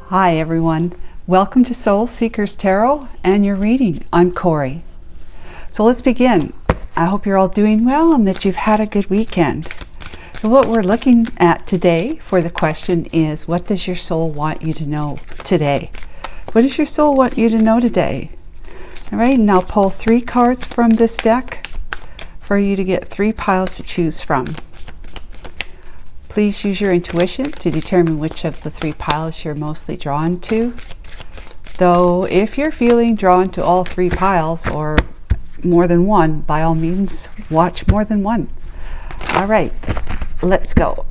Hi everyone, welcome to Soul Seekers Tarot and your reading. I'm Corey. So let's begin. I hope you're all doing well and that you've had a good weekend. So what we're looking at today for the question is, what does your soul want you to know today? What does your soul want you to know today? All right, now pull 3 cards from this deck for you to get 3 piles to choose from. Please use your intuition to determine which of the 3 piles you're mostly drawn to. Though if you're feeling drawn to all 3 piles or more than one, by all means, watch more than one. All right, let's go.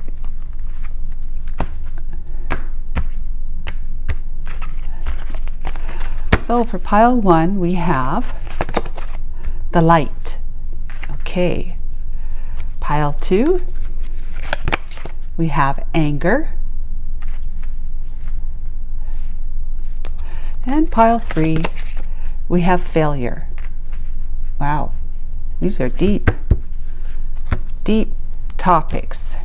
So for pile 1, we have the light. Okay. Pile 2. We have anger. And pile 3, we have failure. Wow, these are deep topics.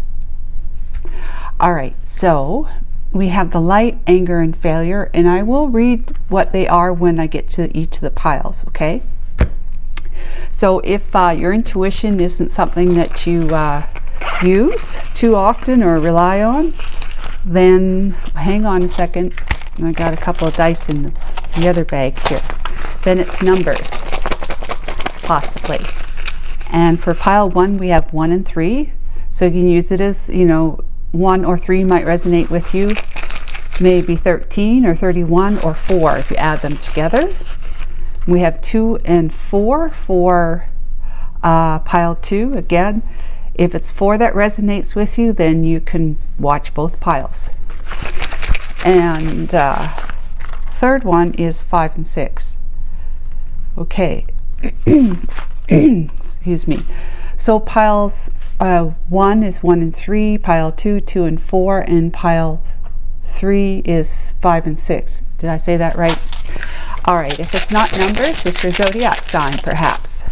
All right, so we have the light, anger, and failure, and I will read what they are when I get to each of the piles, okay? So if your intuition isn't something that you use too often or rely on, then hang on a second. I got a couple of dice in the other bag here. Then it's numbers, possibly. And for pile 1, we have 1 and 3. So you can use it as, 1 or 3 might resonate with you. Maybe 13 or 31 or 4 if you add them together. We have 2 and 4 for pile 2. Again, if it's 4 that resonates with you, then you can watch both piles. And third one is 5 and 6. Okay. Excuse me. So piles 1 is 1 and 3, pile 2, 2 and 4, and pile 3 is 5 and 6. Did I say that right? All right, if it's not numbers, it's your zodiac sign, perhaps.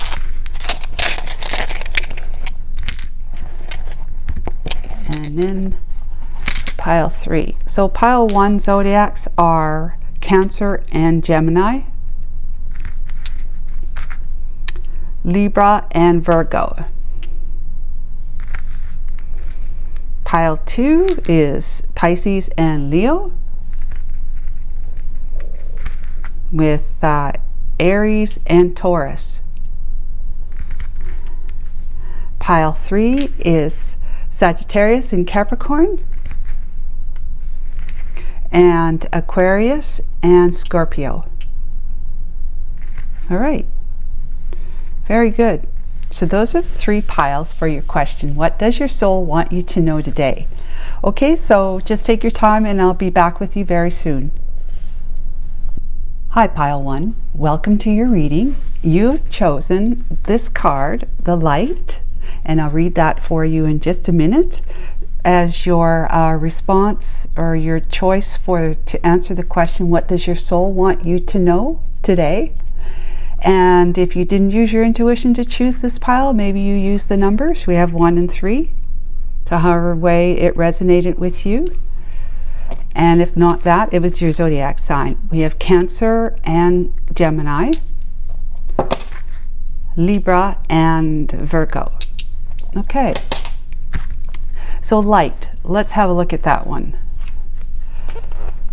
And then pile 3. So pile 1 zodiacs are Cancer and Gemini, Libra and Virgo. Pile 2 is Pisces and Leo, with Aries and Taurus. Pile 3 is Sagittarius and Capricorn, and Aquarius and Scorpio. All right, very good. So those are the 3 piles for your question. What does your soul want you to know today? Okay, so just take your time and I'll be back with you very soon. Hi, pile 1. Welcome to your reading. You've chosen this card, the light, and I'll read that for you in just a minute as your response or your choice to answer the question, what does your soul want you to know today? And if you didn't use your intuition to choose this pile, maybe you use the numbers. We have 1 and 3, so however way it resonated with you. And if not that, it was your zodiac sign. We have Cancer and Gemini, Libra and Virgo. Okay, so light, let's have a look at that one.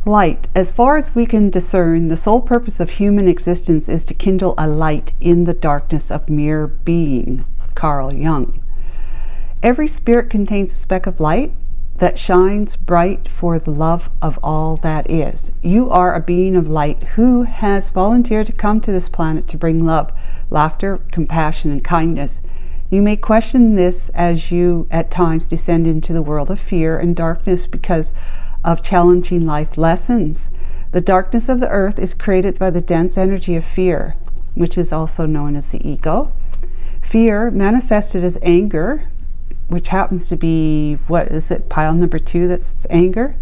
Light, as far as we can discern, the sole purpose of human existence is to kindle a light in the darkness of mere being. Carl Jung. Every spirit contains a speck of light that shines bright for the love of all that is. You are a being of light who has volunteered to come to this planet to bring love, laughter, compassion, and kindness. You may question this as you at times descend into the world of fear and darkness because of challenging life lessons. The darkness of the earth is created by the dense energy of fear, which is also known as the ego. Fear manifested as anger, which happens to be, what is it, pile number 2, that's anger.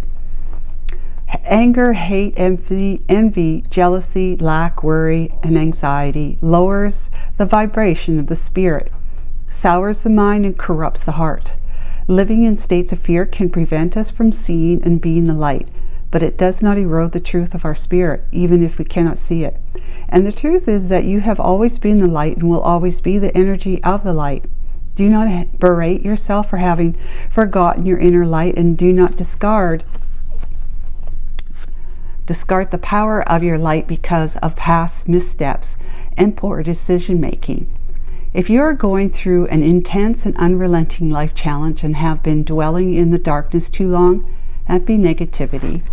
Anger, hate, envy, jealousy, lack, worry, and anxiety lowers the vibration of the spirit, sours the mind, and corrupts the heart. Living in states of fear can prevent us from seeing and being the light but it does not erode the truth of our spirit, even if we cannot see it. And the truth is that you have always been the light and will always be the energy of the light. Do not berate yourself for having forgotten your inner light, and do not discard the power of your light because of past missteps and poor decision making. If you are going through an intense and unrelenting life challenge and have been dwelling in the darkness too long, that be negativity,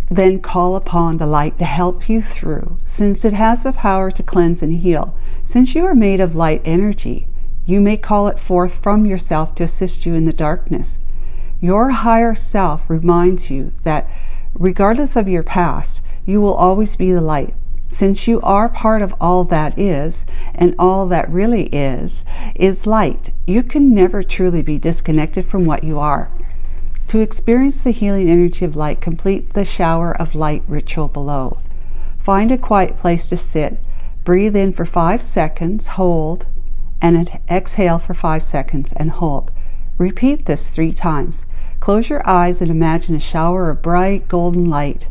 then call upon the light to help you through, since it has the power to cleanse and heal. Since you are made of light energy, you may call it forth from yourself to assist you in the darkness. Your higher self reminds you that regardless of your past, you will always be the light. Since you are part of all that is, and all that really is light, you can never truly be disconnected from what you are. To experience the healing energy of light, complete the shower of light ritual below. Find a quiet place to sit. Breathe in for 5 seconds, hold, and exhale for 5 seconds and hold. Repeat this 3 times. Close your eyes and imagine a shower of bright golden light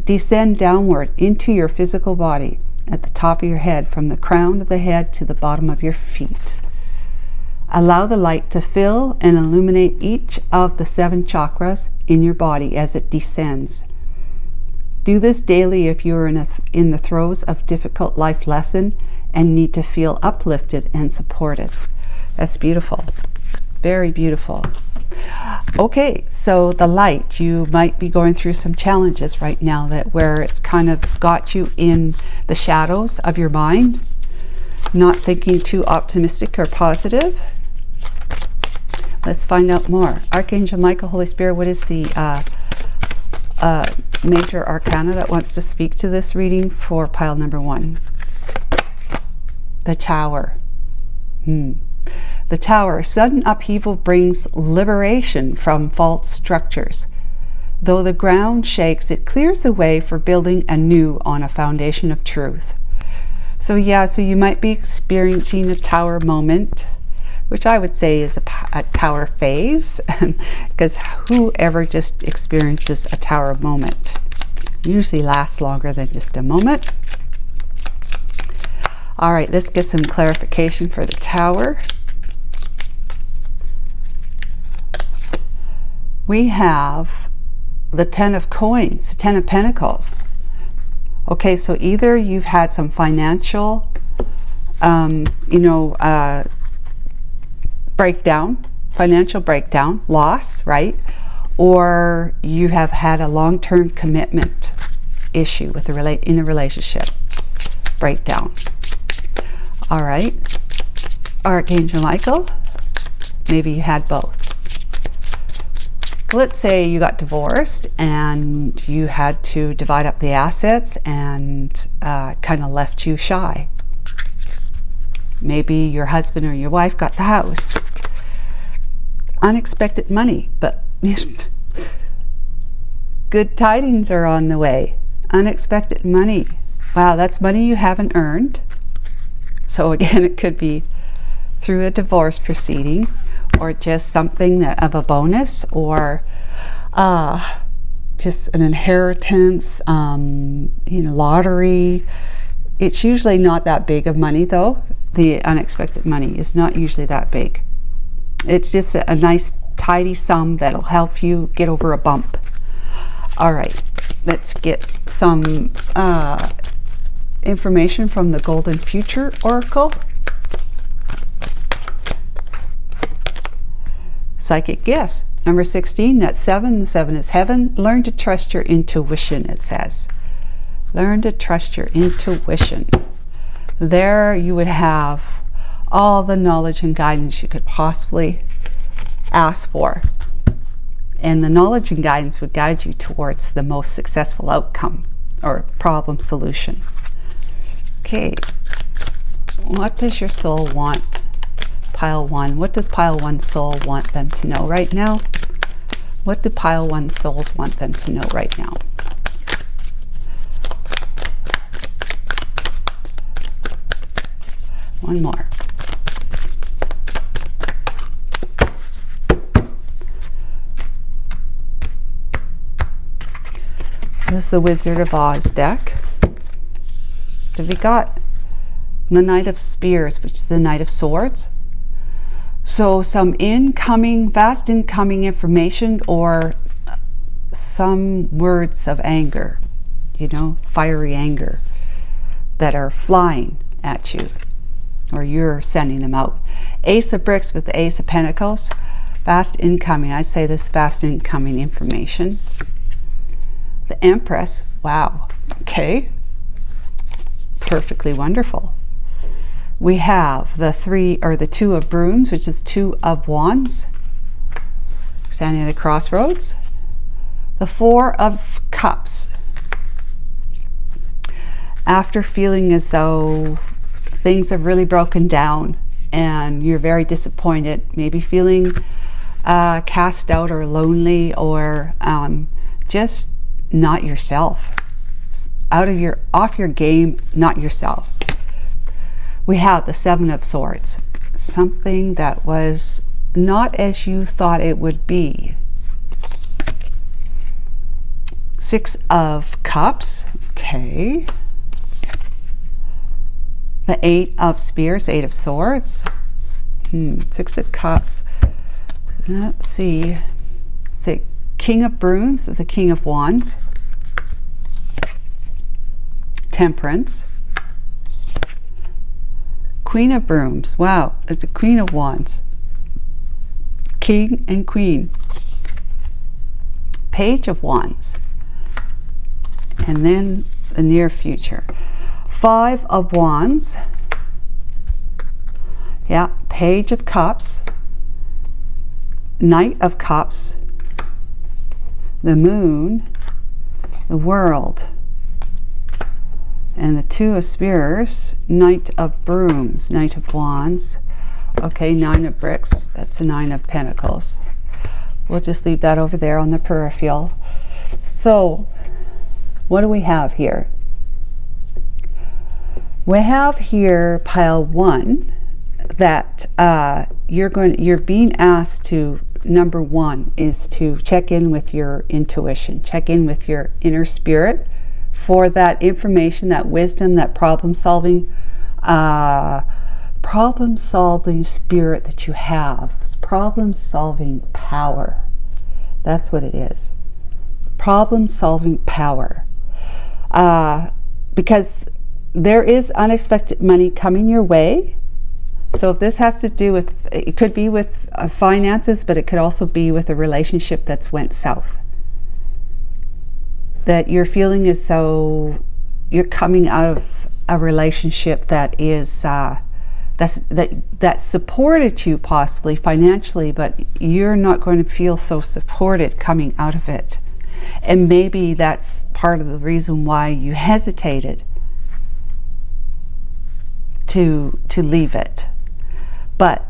descend downward into your physical body at the top of your head, from the crown of the head to the bottom of your feet. Allow the light to fill and illuminate each of the 7 chakras in your body as it descends. Do this daily if you are in the throes of difficult life lesson and need to feel uplifted and supported. That's beautiful. Very beautiful. Okay, so the light, you might be going through some challenges right now where it's kind of got you in the shadows of your mind, not thinking too optimistic or positive. Let's find out more. Archangel Michael, Holy Spirit, what is the major arcana that wants to speak to this reading for pile number 1? The Tower. The Tower. Sudden upheaval brings liberation from false structures. Though the ground shakes, it clears the way for building anew on a foundation of truth. So yeah, so you might be experiencing a tower moment, which I would say is a tower phase, because whoever just experiences a tower moment usually lasts longer than just a moment. All right, let's get some clarification for the Tower. We have the 10 of Coins, the 10 of Pentacles. Okay, so either you've had some financial, financial breakdown, loss, right? Or you have had a long-term commitment issue with in a relationship, breakdown. All right, Archangel Michael, maybe you had both. Let's say you got divorced and you had to divide up the assets, and kind of left you shy. Maybe your husband or your wife got the house. Unexpected money, but good tidings are on the way. Unexpected money. Wow, that's money you haven't earned. So again, it could be through a divorce proceeding, or just something of a bonus, or just an inheritance, lottery. It's usually not that big of money, though. The unexpected money is not usually that big. It's just a nice tidy sum that'll help you get over a bump. All right, let's get some information from the Golden Future Oracle. Psychic gifts. Number 16, that's 7. The 7 is heaven. Learn to trust your intuition, it says. Learn to trust your intuition. There you would have all the knowledge and guidance you could possibly ask for. And the knowledge and guidance would guide you towards the most successful outcome or problem solution. Okay, what does your soul want? Pile 1. What does pile 1 soul want them to know right now? What do pile 1 souls want them to know right now? One more. This is the Wizard of Oz deck. So we got the Knight of Spears, which is the Knight of Swords. So some fast incoming information, or some words of anger, you know, fiery anger that are flying at you, or you're sending them out. Ace of Bricks with the Ace of Pentacles. Fast incoming. I say this fast incoming information. The Empress. Wow. Okay. Perfectly wonderful. We have the Two of Brooms, which is Two of Wands, standing at a crossroads. The Four of Cups. After feeling as though things have really broken down and you're very disappointed, maybe feeling cast out or lonely, or just not yourself, off your game, not yourself. We have the Seven of Swords, something that was not as you thought it would be. Six of Cups. Okay. The Eight of Spears, Eight of Swords. Six of Cups. Let's see. The King of Brooms, the King of Wands. Temperance. Queen of Brooms. Wow, it's a Queen of Wands. King and Queen. Page of Wands. And then the near future. Five of Wands. Yeah, Page of Cups. Knight of Cups. The Moon. The World. And the Two of Spears. Knight of Brooms. Knight of Wands. Okay, Nine of Bricks. That's a Nine of Pentacles. We'll just leave that over there on the peripheral. So, what do we have here? We have here pile one, that you're being asked to, number one is to check in with your intuition, check in with your inner spirit for that information, that wisdom, that problem solving spirit that you have. Problem solving power. That's what it is. Problem solving power. Because there is unexpected money coming your way. So if this has to do with, it could be with finances, but it could also be with a relationship that's went south. That you're feeling as though you're coming out of a relationship that is that supported you possibly financially, but you're not going to feel so supported coming out of it. And maybe that's part of the reason why you hesitated to leave it. But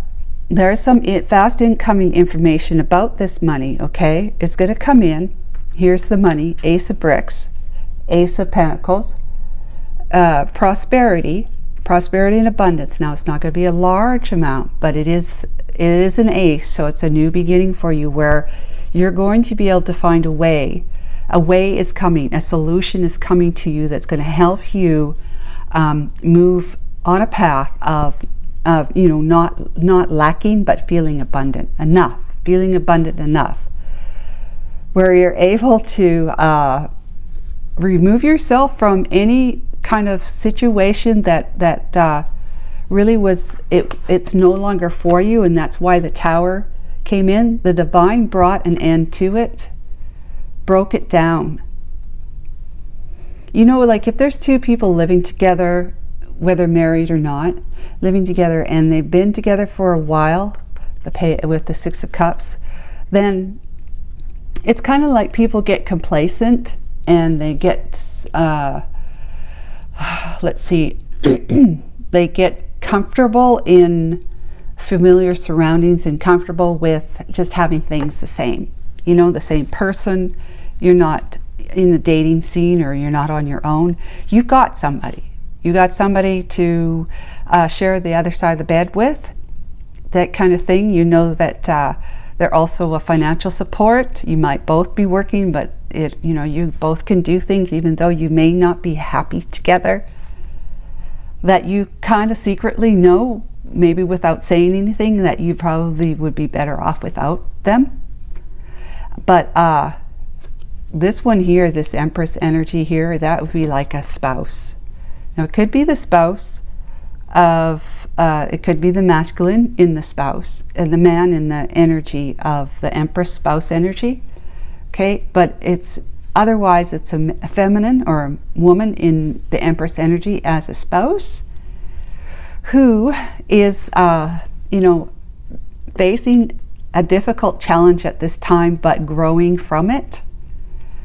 there is some fast incoming information about this money, okay? It's going to come in. Here's the money. Ace of Bricks, Ace of Pentacles, prosperity and abundance. Now, it's not going to be a large amount, but it is an ace, so it's a new beginning for you where you're going to be able to find a way. A way is coming. A solution is coming to you that's going to help you move on a path of not lacking, but feeling abundant enough. Feeling abundant enough, where you're able to remove yourself from any kind of situation that really was, it's no longer for you, and that's why the Tower came in. The divine brought an end to it, broke it down. You know, like if there's two people living together, whether married or not, living together, and they've been together for a while, with the Six of Cups, then it's kind of like people get complacent and they get, let's see, they get comfortable in familiar surroundings and comfortable with just having things the same. You know, the same person. You're not in the dating scene, or you're not on your own. You've got somebody. You got somebody to share the other side of the bed with, that kind of thing. You know that they're also a financial support. You might both be working, but you know, you both can do things even though you may not be happy together, that you kind of secretly know, maybe without saying anything, that you probably would be better off without them. But this one here, this Empress energy here, that would be like a spouse. Now it could be the spouse of, it could be the masculine in the spouse, and the man in the energy of the Empress spouse energy. Okay, but it's otherwise it's a feminine or a woman in the Empress energy as a spouse who is, you know, facing a difficult challenge at this time, but growing from it,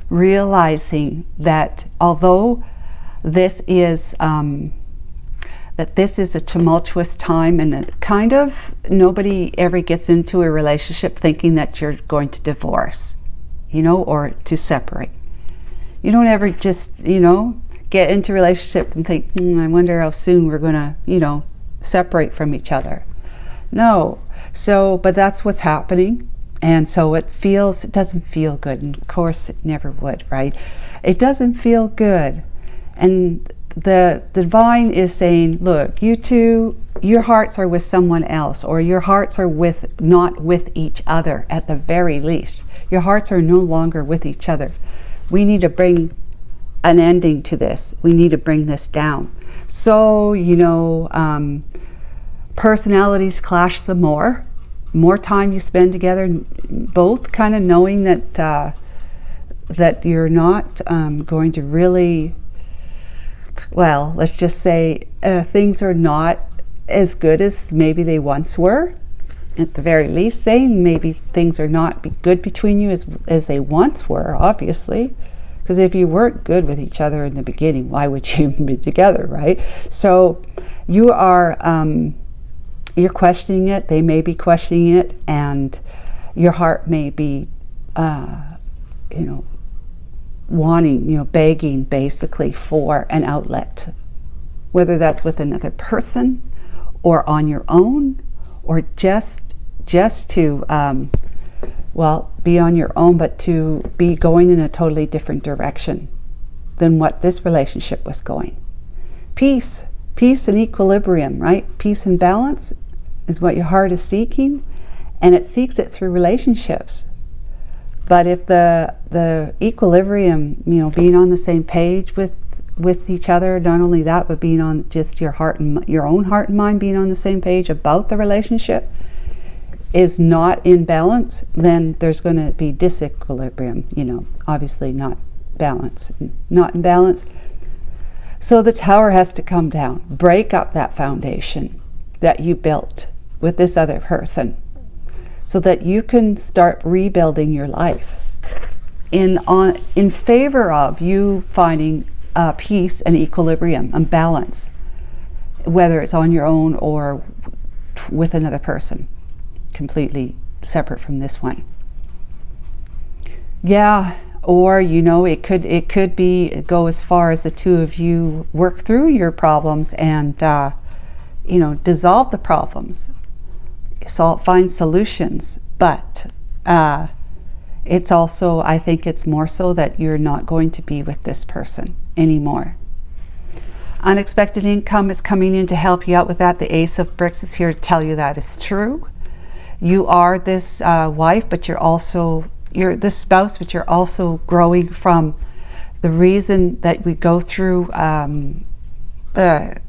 realizing that although this is a tumultuous time, and it kind of, nobody ever gets into a relationship thinking that you're going to divorce, you know, or to separate. You don't ever just, you know, get into a relationship and think, I wonder how soon we're gonna, you know, separate from each other. No. So, but that's what's happening. And so it doesn't feel good. And of course it never would, right? It doesn't feel good. And the divine is saying, look, you two, your hearts are with someone else, or your hearts are not with each other at the very least. Your hearts are no longer with each other. We need to bring an ending to this. We need to bring this down. So, you know, personalities clash the more time you spend together, both kind of knowing that that you're not going to really, well, let's just say things are not as good as maybe they once were. At the very least, saying maybe things are not good between you as they once were, obviously. Because if you weren't good with each other in the beginning, why would you even be together, right? So you are, you're questioning it, they may be questioning it, and your heart may be, you know, wanting, you know, begging basically for an outlet. Whether that's with another person, or on your own, or just to, well, be on your own, but to be going in a totally different direction than what this relationship was going. Peace and equilibrium, right? Peace and balance is what your heart is seeking, and it seeks it through relationships. But if the equilibrium, you know, being on the same page with each other, not only that, but being on just your own heart and mind being on the same page about the relationship, is not in balance, then there's going to be disequilibrium, you know, obviously not in balance. So the tower has to come down, break up that foundation that you built with this other person, so that you can start rebuilding your life in favor of you finding peace and equilibrium and balance, whether it's on your own or with another person, completely separate from this one. Yeah, or, you know, it could be go as far as the two of you work through your problems and you know, dissolve the problems, so find solutions. But it's also, I think it's more so that you're not going to be with this person anymore. Unexpected income is coming in to help you out with that. The Ace of Bricks is here to tell you that is true. You are this wife, but you're this spouse, but you're also growing from the reason that we go through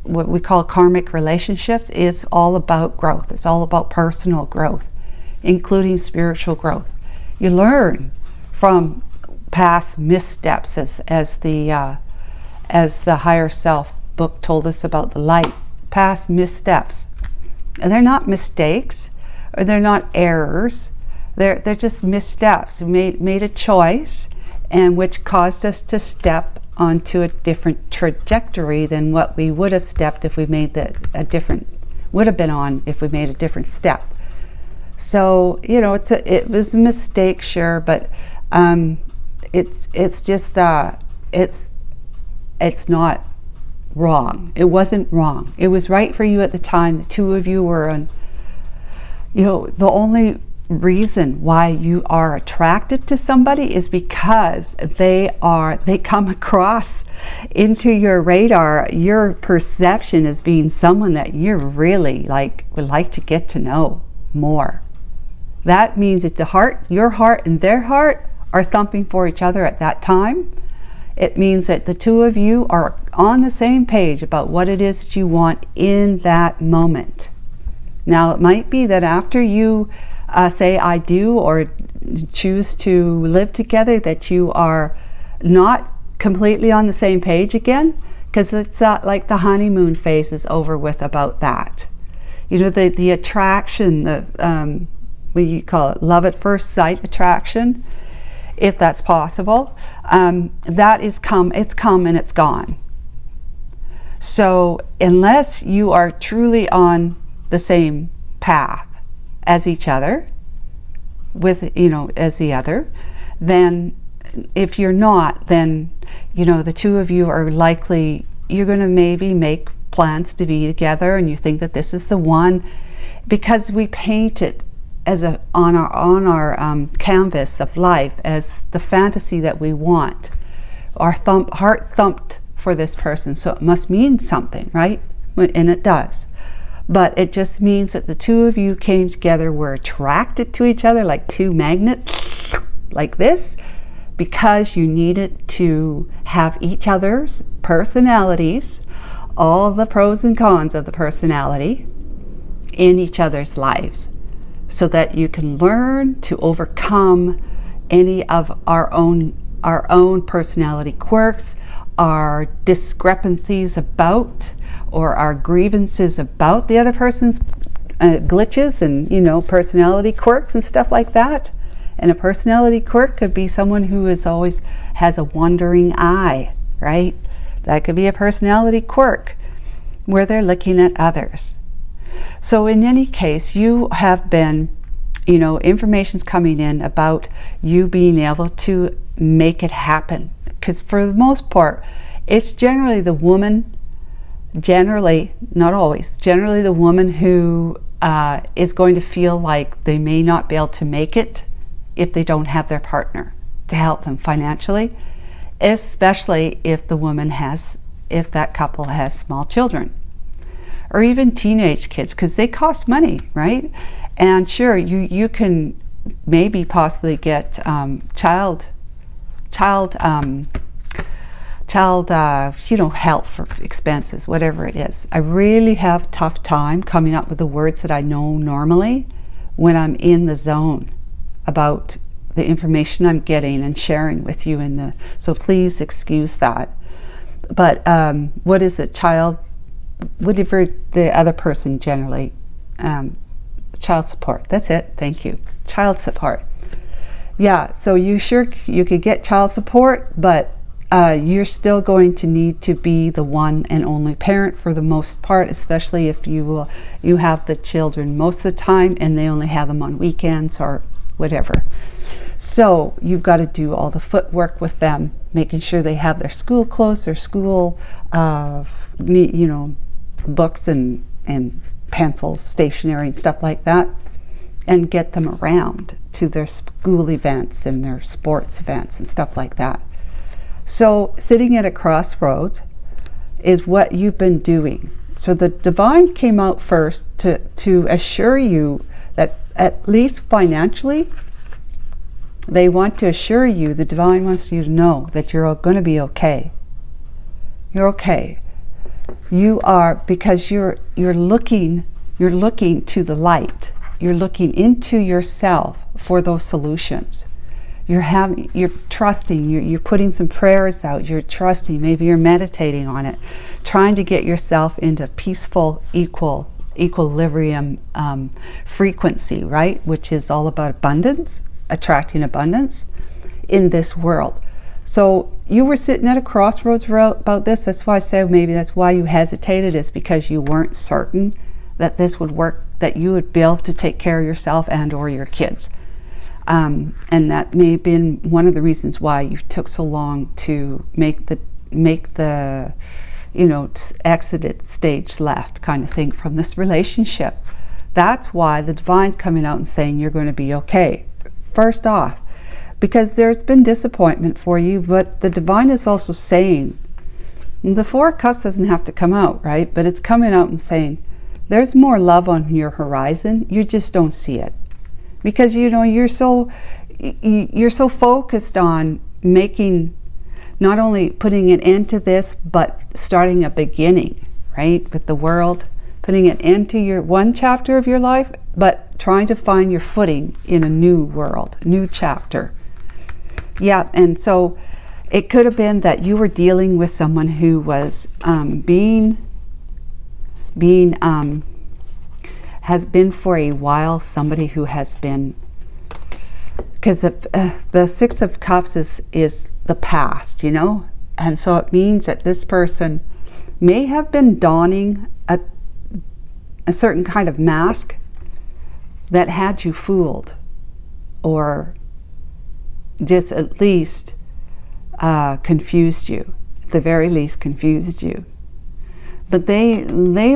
what we call karmic relationships. Is all about growth. It's all about personal growth, including spiritual growth. You learn from past missteps, as the Higher Self book told us about the light. Past missteps, and they're not mistakes, or they're not errors. They're just missteps. We made a choice, and which caused us to step onto a different trajectory than what we would have stepped if we made would have been on if we made a different step. So, you know, it was a mistake, sure, but it's just that it's not wrong. It wasn't wrong. It was right for you at the time. The two of you were on, you know, the only reason why you are attracted to somebody is because they come across into your radar, your perception as being someone that you really would like to get to know more. That means that your heart and their heart are thumping for each other at that time. It means that the two of you are on the same page about what it is that you want in that moment. Now, it might be that after you say I do or choose to live together, that you are not completely on the same page again, because it's like the honeymoon phase is over with about that. You know, the attraction, what you call it, love at first sight attraction, if that's possible, that is it's come and it's gone. So unless you are truly on the same path as each other, as the other, then if you're not, then the two of you are likely, you're going to maybe make plans to be together, and you think that this is the one, because we paint it as on our canvas of life as the fantasy that we want. Our heart thumped for this person, so it must mean something, right? And it does. But it just means that the two of you came together, were attracted to each other like two magnets, like this, because you needed to have each other's personalities, all the pros and cons of the personality, in each other's lives, so that you can learn to overcome any of our own personality quirks, our discrepancies about, or our grievances about the other person's glitches and personality quirks and stuff like that. And a personality quirk could be someone who always has a wandering eye, right? That could be a personality quirk where they're looking at others. So in any case, you have been, information's coming in about you being able to make it happen. Because for the most part, it's generally the woman, not always, generally the woman who is going to feel like they may not be able to make it if they don't have their partner to help them financially, especially if that couple has small children or even teenage kids, because they cost money, right? And sure, you can maybe possibly get child help for expenses, whatever it is. I really have a tough time coming up with the words that I know normally when I'm in the zone about the information I'm getting and sharing with you so please excuse that. But what is it? Whatever the other person generally, child support. That's it. Thank you. Child support. Yeah, so you could get child support, but you're still going to need to be the one and only parent for the most part, especially if you have the children most of the time and they only have them on weekends or whatever. So you've got to do all the footwork with them, making sure they have their school clothes, their school books and pencils, stationery and stuff like that, and get them around to their school events and their sports events and stuff like that. So sitting at a crossroads is what you've been doing. So the divine came out first to assure you that at least financially, they want to assure you, the divine wants you to know that you're going to be okay. You're okay. You are, because you're looking to the light. You're looking into yourself for those solutions. You're trusting, you're putting some prayers out, you're trusting, maybe you're meditating on it, trying to get yourself into peaceful, equilibrium frequency, right? Which is all about abundance, attracting abundance in this world. So you were sitting at a crossroads about this. That's why I say maybe that's why you hesitated, is because you weren't certain that this would work, that you would be able to take care of yourself and or your kids. And that may have been one of the reasons why you took so long to make the exit stage left kind of thing from this relationship, That's why the divine's coming out and saying you're going to be okay. First off, because there's been disappointment for you, but the divine is also saying, the Four of Cups doesn't have to come out, right? But it's coming out and saying, there's more love on your horizon. You just don't see it. Because, you know, you're so focused on making, not only putting an end to this, but starting a beginning, right? With the world, putting an end to your one chapter of your life, but trying to find your footing in a new world, new chapter. Yeah, and so it could have been that you were dealing with someone who was has been for a while, somebody who has been, because the Six of Cups is the past, you know, and so it means that this person may have been donning a certain kind of mask that had you fooled, or just at least confused you, at the very least confused you. But they've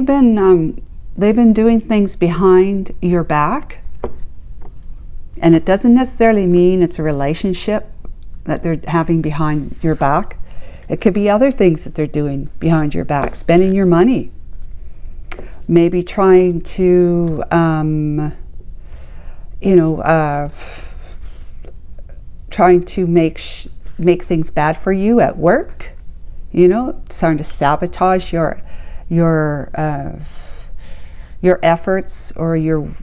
been doing things behind your back, and it doesn't necessarily mean it's a relationship that they're having behind your back. It could be other things that they're doing behind your back, spending your money, maybe trying to trying to make things bad for you at work, you know, starting to sabotage your efforts or your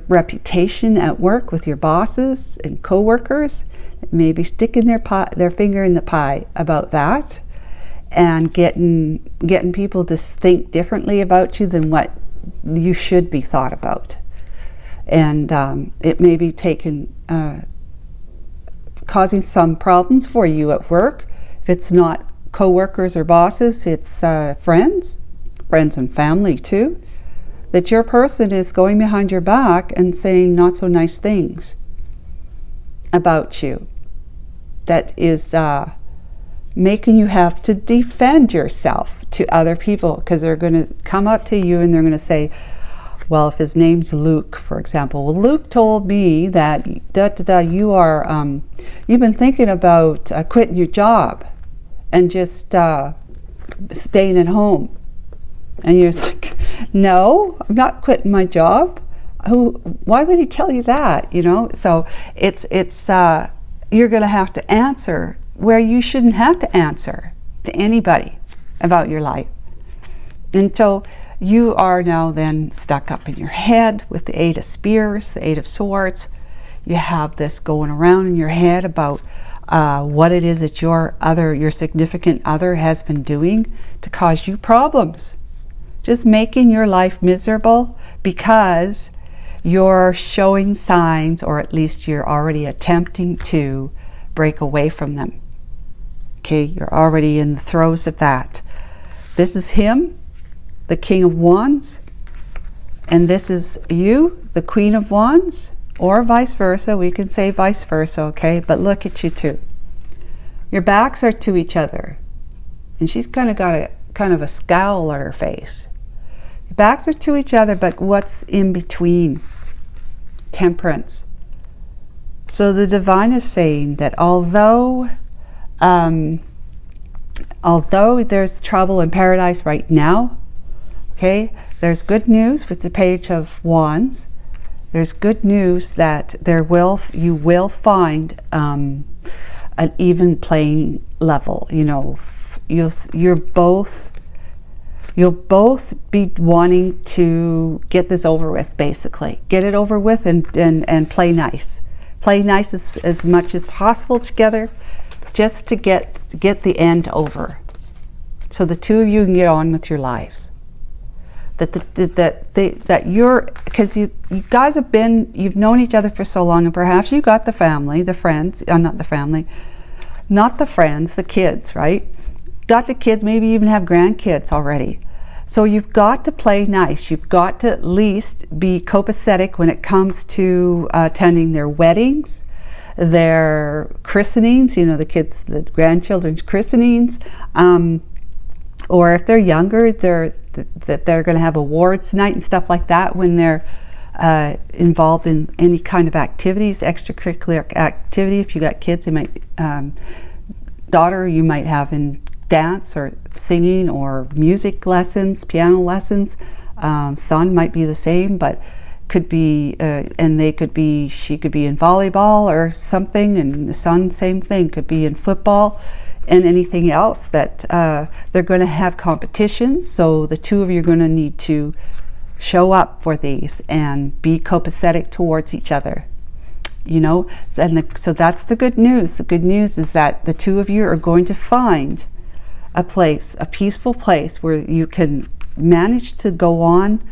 reputation at work with your bosses and co-workers. Maybe sticking their finger in the pie about that, and getting people to think differently about you than what you should be thought about. And it may be causing some problems for you at work. If it's not co-workers or bosses, it's friends and family too, that your person is going behind your back and saying not so nice things about you, that is making you have to defend yourself to other people, because they're going to come up to you and they're going to say, well, if his name's Luke, for example, well, Luke told me that you've been thinking about quitting your job and just staying at home. And you're like, no, I'm not quitting my job. Why would he tell you that? You know, so it's you're going to have to answer where you shouldn't have to answer to anybody about your life. And so you are now then stuck up in your head with the Eight of Spears, the Eight of Swords. You have this going around in your head about what it is that your significant other has been doing to cause you problems. Just making your life miserable because you're showing signs, or at least you're already attempting to break away from them. Okay, you're already in the throes of that. This is him, the King of Wands, and this is you, the Queen of Wands, or vice versa. We can say vice versa, okay? But look at you two. Your backs are to each other, and she's kind of got a scowl on her face. Your backs are to each other, but what's in between? Temperance. So the divine is saying that although there's trouble in paradise right now, okay, there's good news with the Page of Wands. There's good news that you will find an even playing level. You know, you'll both be wanting to get this over with, basically. Get it over with and play nice. Play nice as much as possible together, just to get the end over, so the two of you can get on with your lives. That you're, because you guys you've known each other for so long, and perhaps you got the family, the friends, not the family, not the friends, the kids, right? Got the kids, maybe even have grandkids already. So you've got to play nice. You've got to at least be copacetic when it comes to attending their weddings, their christenings, you know, the grandchildren's christenings, or if they're younger, they're going to have awards night and stuff like that when they're involved in any kind of activities, extracurricular activity. If you got kids, they might, daughter, you might have in dance or singing or music lessons, piano lessons. Son might be the same, but could be, and she could be in volleyball or something, and the son, same thing, could be in football and anything else that they're going to have competitions. So the two of you are going to need to show up for these and be copacetic towards each other, you know. So that's the good news. The good news is that the two of you are going to find a place, a peaceful place where you can manage to go on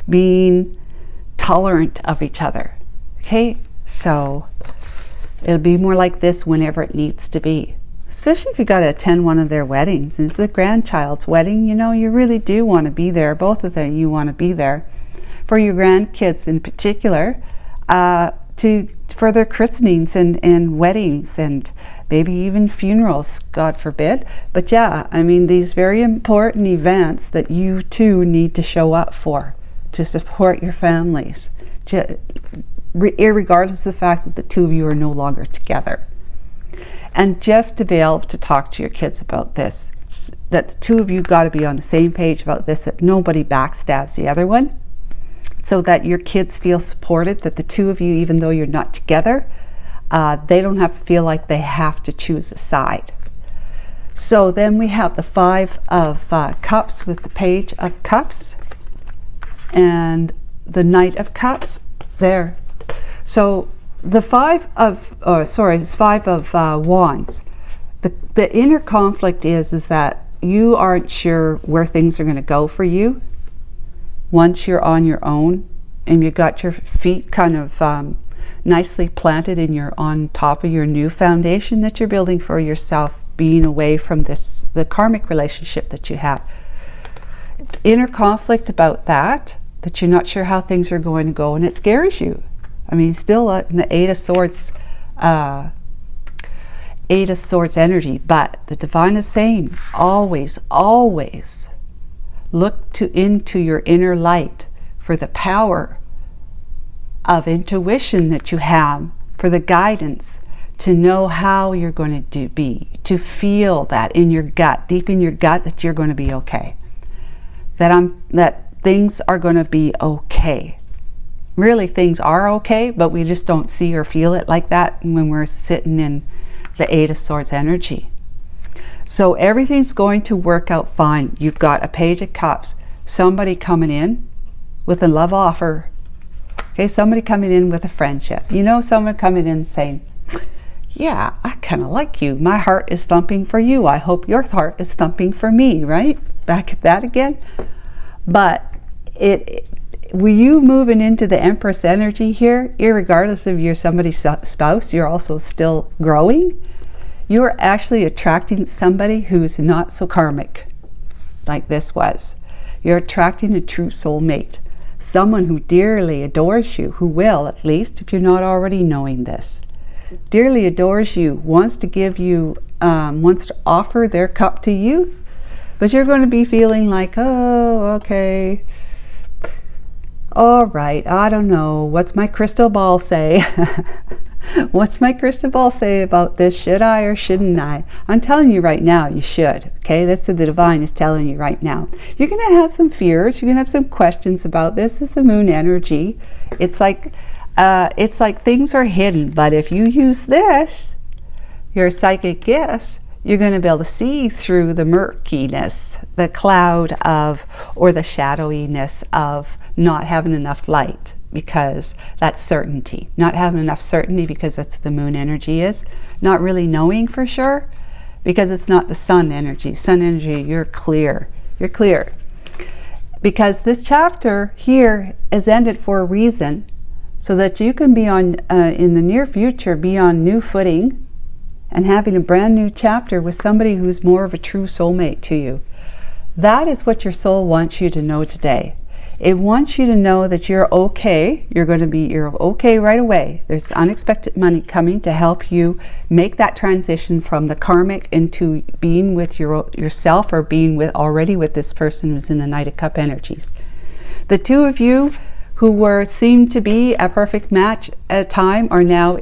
being tolerant of each other. Okay, so it'll be more like this whenever it needs to be, especially if you got to attend one of their weddings. And it's a grandchild's wedding, you know, you really do want to be there. Both of them, you want to be there for your grandkids in particular, for their christenings and weddings and maybe even funerals, God forbid. But yeah, I mean, these very important events that you two need to show up for to support your families, irregardless of the fact that the two of you are no longer together. And just to be able to talk to your kids about this, that the two of you got to be on the same page about this, that nobody backstabs the other one, so that your kids feel supported, that the two of you, even though you're not together, they don't have to feel like they have to choose a side. So then we have the Five of Cups with the Page of Cups and the Knight of Cups there. So the Five of Wands. The inner conflict is that you aren't sure where things are going to go for you once you're on your own and you got your feet kind of nicely planted on top of your new foundation that you're building for yourself, being away from the karmic relationship that you have. Inner conflict about that you're not sure how things are going to go, and it scares you. I mean, still in the Eight of Swords energy, but the divine is saying, always, always look into your inner light for the power of intuition that you have, for the guidance to know how you're going to feel that in your gut, deep in your gut, that you're going to be okay. That things are going to be okay. Really, things are okay, but we just don't see or feel it like that when we're sitting in the Eight of Swords energy. So everything's going to work out fine. You've got a Page of Cups, somebody coming in with a love offer. Okay, somebody coming in with a friendship. You know, someone coming in saying, yeah, I kind of like you. My heart is thumping for you. I hope your heart is thumping for me, right? Back at that again. But with you moving into the Empress energy here, irregardless of you're somebody's spouse, you're also still growing. You're actually attracting somebody who's not so karmic like this was. You're attracting a true soulmate, someone who dearly adores you, who will, at least if you're not already knowing this, dearly adores you, wants to give you, wants to offer their cup to you, but you're going to be feeling like, oh, okay, all right, I don't know, what's my crystal ball say? What's my crystal ball say about this? Should I or shouldn't I? I'm telling you right now, you should. Okay, that's what the divine is telling you right now. You're going to have some fears. You're going to have some questions about this. It's the moon energy. It's like things are hidden. But if you use this, your psychic gifts, you're going to be able to see through the murkiness, the cloud of, or the shadowiness of not having enough light. Because that's certainty. Not having enough certainty because that's the moon energy is. Not really knowing for sure because it's not the sun energy. Sun energy, you're clear. You're clear. Because this chapter here is ended for a reason, so that you can be on, in the near future, be on new footing and having a brand new chapter with somebody who's more of a true soulmate to you. That is what your soul wants you to know today. It wants you to know that you're okay. You're okay right away. There's unexpected money coming to help you make that transition from the karmic into being with yourself, or being already with this person who's in the Knight of Cup energies. The two of you who seemed to be a perfect match at a time are now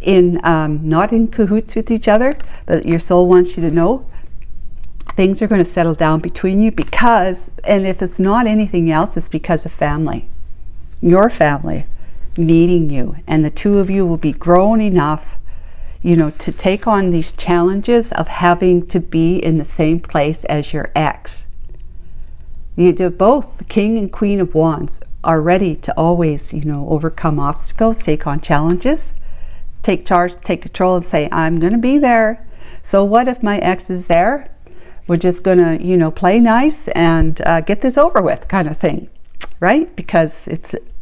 not in cahoots with each other, but your soul wants you to know things are going to settle down between you because, and if it's not anything else, it's because of family. Your family needing you, and the two of you will be grown enough, to take on these challenges of having to be in the same place as your ex. Both the King and Queen of Wands are ready to always, overcome obstacles, take on challenges, take charge, take control, and say, I'm going to be there. So what if my ex is there? We're just going to, play nice and get this over with, kind of thing, right? Because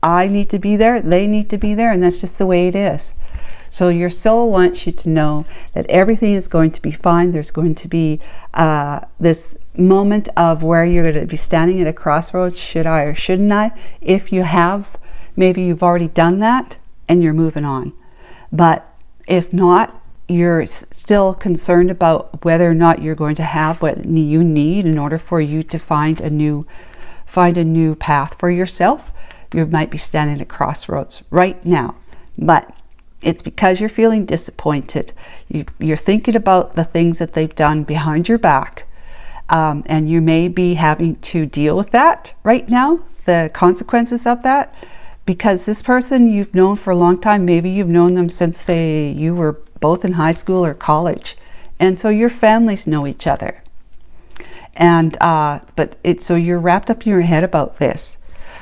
I need to be there, they need to be there, and that's just the way it is. So your soul wants you to know that everything is going to be fine. There's going to be this moment of where you're going to be standing at a crossroads. Should I or shouldn't I? If you have, maybe you've already done that and you're moving on. But if not, you're still concerned about whether or not you're going to have what you need in order for you to find a new path for yourself. You might be standing at crossroads right now, but it's because you're feeling disappointed. You're thinking about the things that they've done behind your back, and you may be having to deal with that right now, the consequences of that, because this person you've known for a long time, maybe you've known them since you were both in high school or college, and so your families know each other, and so you're wrapped up in your head about this.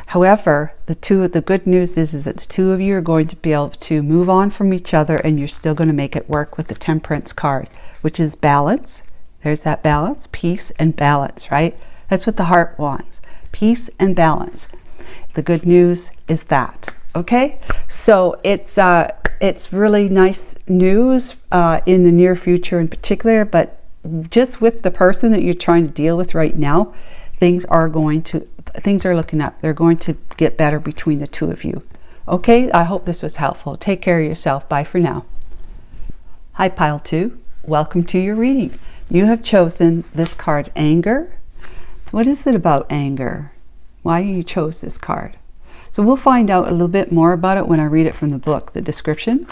However, the good news is that the two of you are going to be able to move on from each other, and you're still going to make it work with the Temperance card, which is balance. There's that balance, peace and balance, right? That's what the heart wants, peace and balance. The good news is that. Okay, so it's really nice news in the near future in particular, but just with the person that you're trying to deal with right now, things are looking up. They're going to get better between the two of you. Okay, I hope this was helpful. Take care of yourself. Bye for now. Hi, Pile 2. Welcome to your reading. You have chosen this card, Anger. So what is it about anger? Why you chose this card? So we'll find out a little bit more about it when I read it from the book, the description.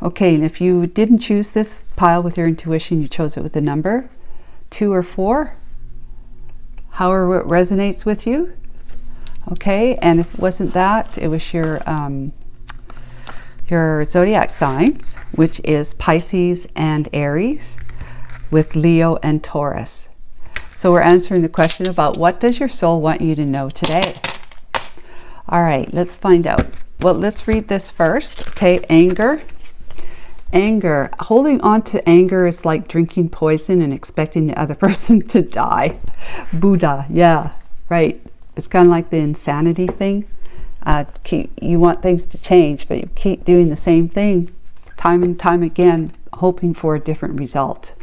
Okay, and if you didn't choose this pile with your intuition, you chose it with the number 2 or 4. However it resonates with you. Okay, and if it wasn't that, it was your zodiac signs, which is Pisces and Aries, with Leo and Taurus. So we're answering the question about what does your soul want you to know today? All right, let's find out. Well, let's read this first. Okay, anger. Anger. Holding on to anger is like drinking poison and expecting the other person to die. Buddha, yeah, right. It's kind of like the insanity thing. You want things to change, but you keep doing the same thing time and time again, hoping for a different result.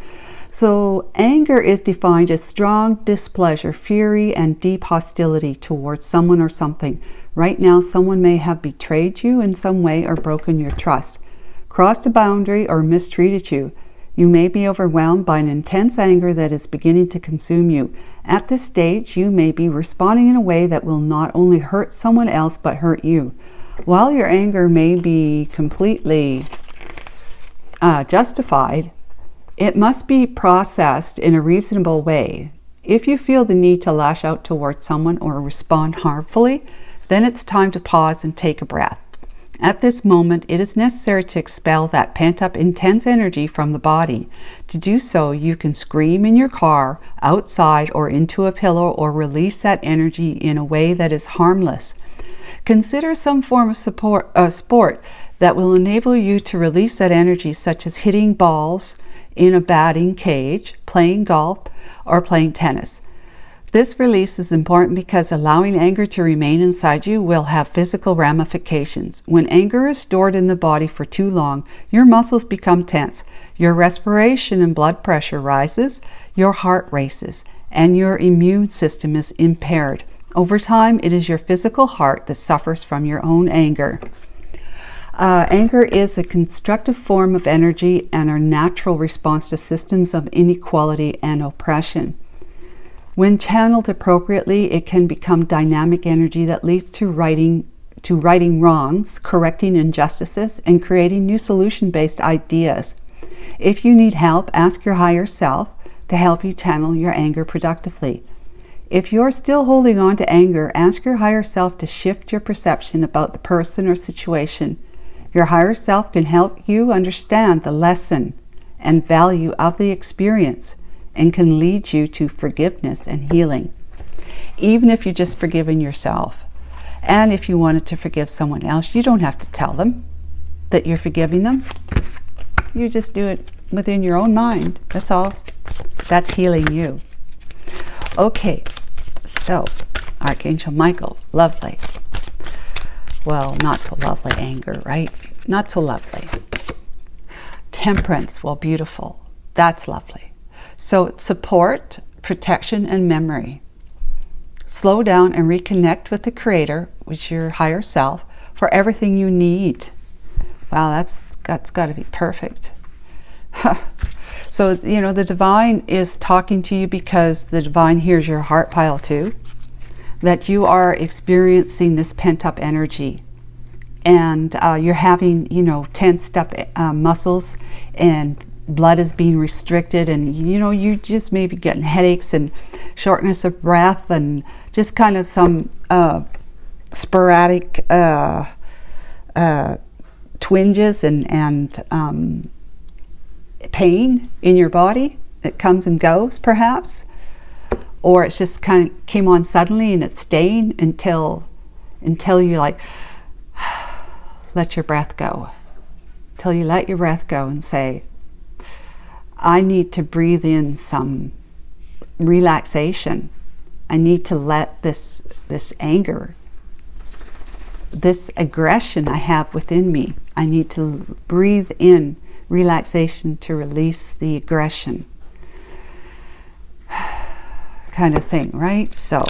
So anger is defined as strong displeasure, fury, and deep hostility towards someone or something. Right now, someone may have betrayed you in some way or broken your trust, crossed a boundary, or mistreated you. You may be overwhelmed by an intense anger that is beginning to consume you. At this stage, you may be responding in a way that will not only hurt someone else, but hurt you. While your anger may be completely justified, it must be processed in a reasonable way. If you feel the need to lash out towards someone or respond harmfully, then it's time to pause and take a breath. At this moment, it is necessary to expel that pent-up intense energy from the body. To do so, you can scream in your car, outside, or into a pillow, or release that energy in a way that is harmless. Consider some form of sport that will enable you to release that energy, such as hitting balls in a batting cage, playing golf, or playing tennis. This release is important because allowing anger to remain inside you will have physical ramifications. When anger is stored in the body for too long, your muscles become tense, your respiration and blood pressure rises, your heart races, and your immune system is impaired. Over time, it is your physical heart that suffers from your own anger. Anger is a constructive form of energy and our natural response to systems of inequality and oppression. When channeled appropriately, it can become dynamic energy that leads to righting wrongs, correcting injustices, and creating new solution-based ideas. If you need help, ask your higher self to help you channel your anger productively. If you're still holding on to anger, ask your higher self to shift your perception about the person or situation. Your higher self can help you understand the lesson and value of the experience and can lead you to forgiveness and healing, even if you're just forgiving yourself. And if you wanted to forgive someone else, you don't have to tell them that you're forgiving them. You just do it within your own mind. That's all. That's healing you. Okay, so Archangel Michael, lovely. Well, not so lovely anger, right? Not so lovely. Temperance, well, beautiful. That's lovely. So it's support, protection, and memory. Slow down and reconnect with the Creator, with your higher self, for everything you need. Wow, that's got to be perfect. So, you know, the divine is talking to you because the divine hears your heart pile too. That you are experiencing this pent-up energy. And you're having, you know, tensed up muscles, and blood is being restricted, and, you know, you just may be getting headaches and shortness of breath and just kind of some sporadic twinges and pain in your body that comes and goes, perhaps. Or it's just kind of came on suddenly and it's staying until you like let your breath go. Till you let your breath go and say, I need to breathe in some relaxation. I need to let this anger, this aggression I have within me, I need to breathe in relaxation to release the aggression. Kind of thing, right? So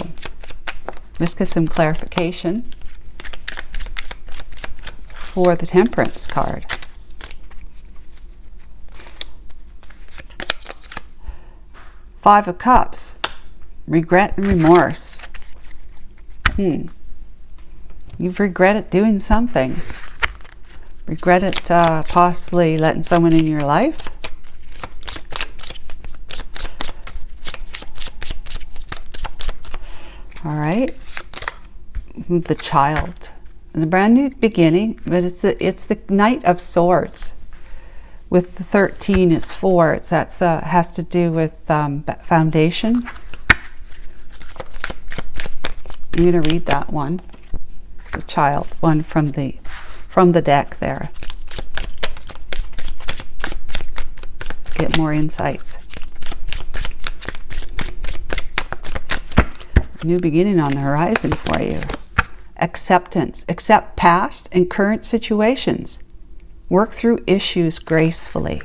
let's get some clarification for the Temperance card. Five of Cups, regret and remorse. You've regretted doing something. Regretted possibly letting someone in your life. All right. The Child. It's a brand new beginning, but it's the Knight of Swords. With the 13, it's 4. That's has to do with foundation. I'm going to read that one. The Child one from the deck there. Get more insights. New beginning on the horizon for you. Acceptance. Accept past and current situations. Work through issues gracefully.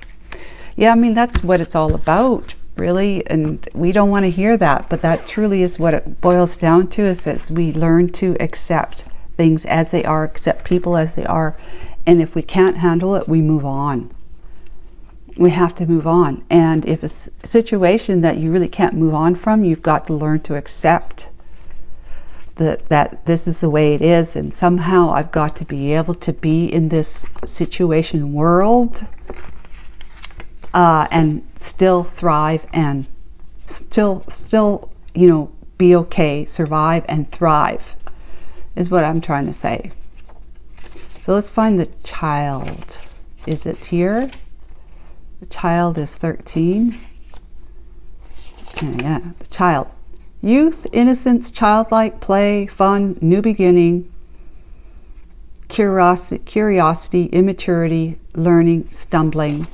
Yeah, I mean, that's what it's all about, really. And we don't want to hear that, but that truly is what it boils down to, is that we learn to accept things as they are, accept people as they are. And if we can't handle it, we move on. We have to move on. And if it's a situation that you really can't move on from, you've got to learn to accept that this is the way it is, and somehow I've got to be able to be in this situation world and still thrive and still you know, be okay, survive and thrive, is what I'm trying to say. So let's find the Child. Is it here? The Child is 13. Yeah, the Child. Youth, innocence, childlike play, fun, new beginning, curiosity, immaturity, learning, stumbling,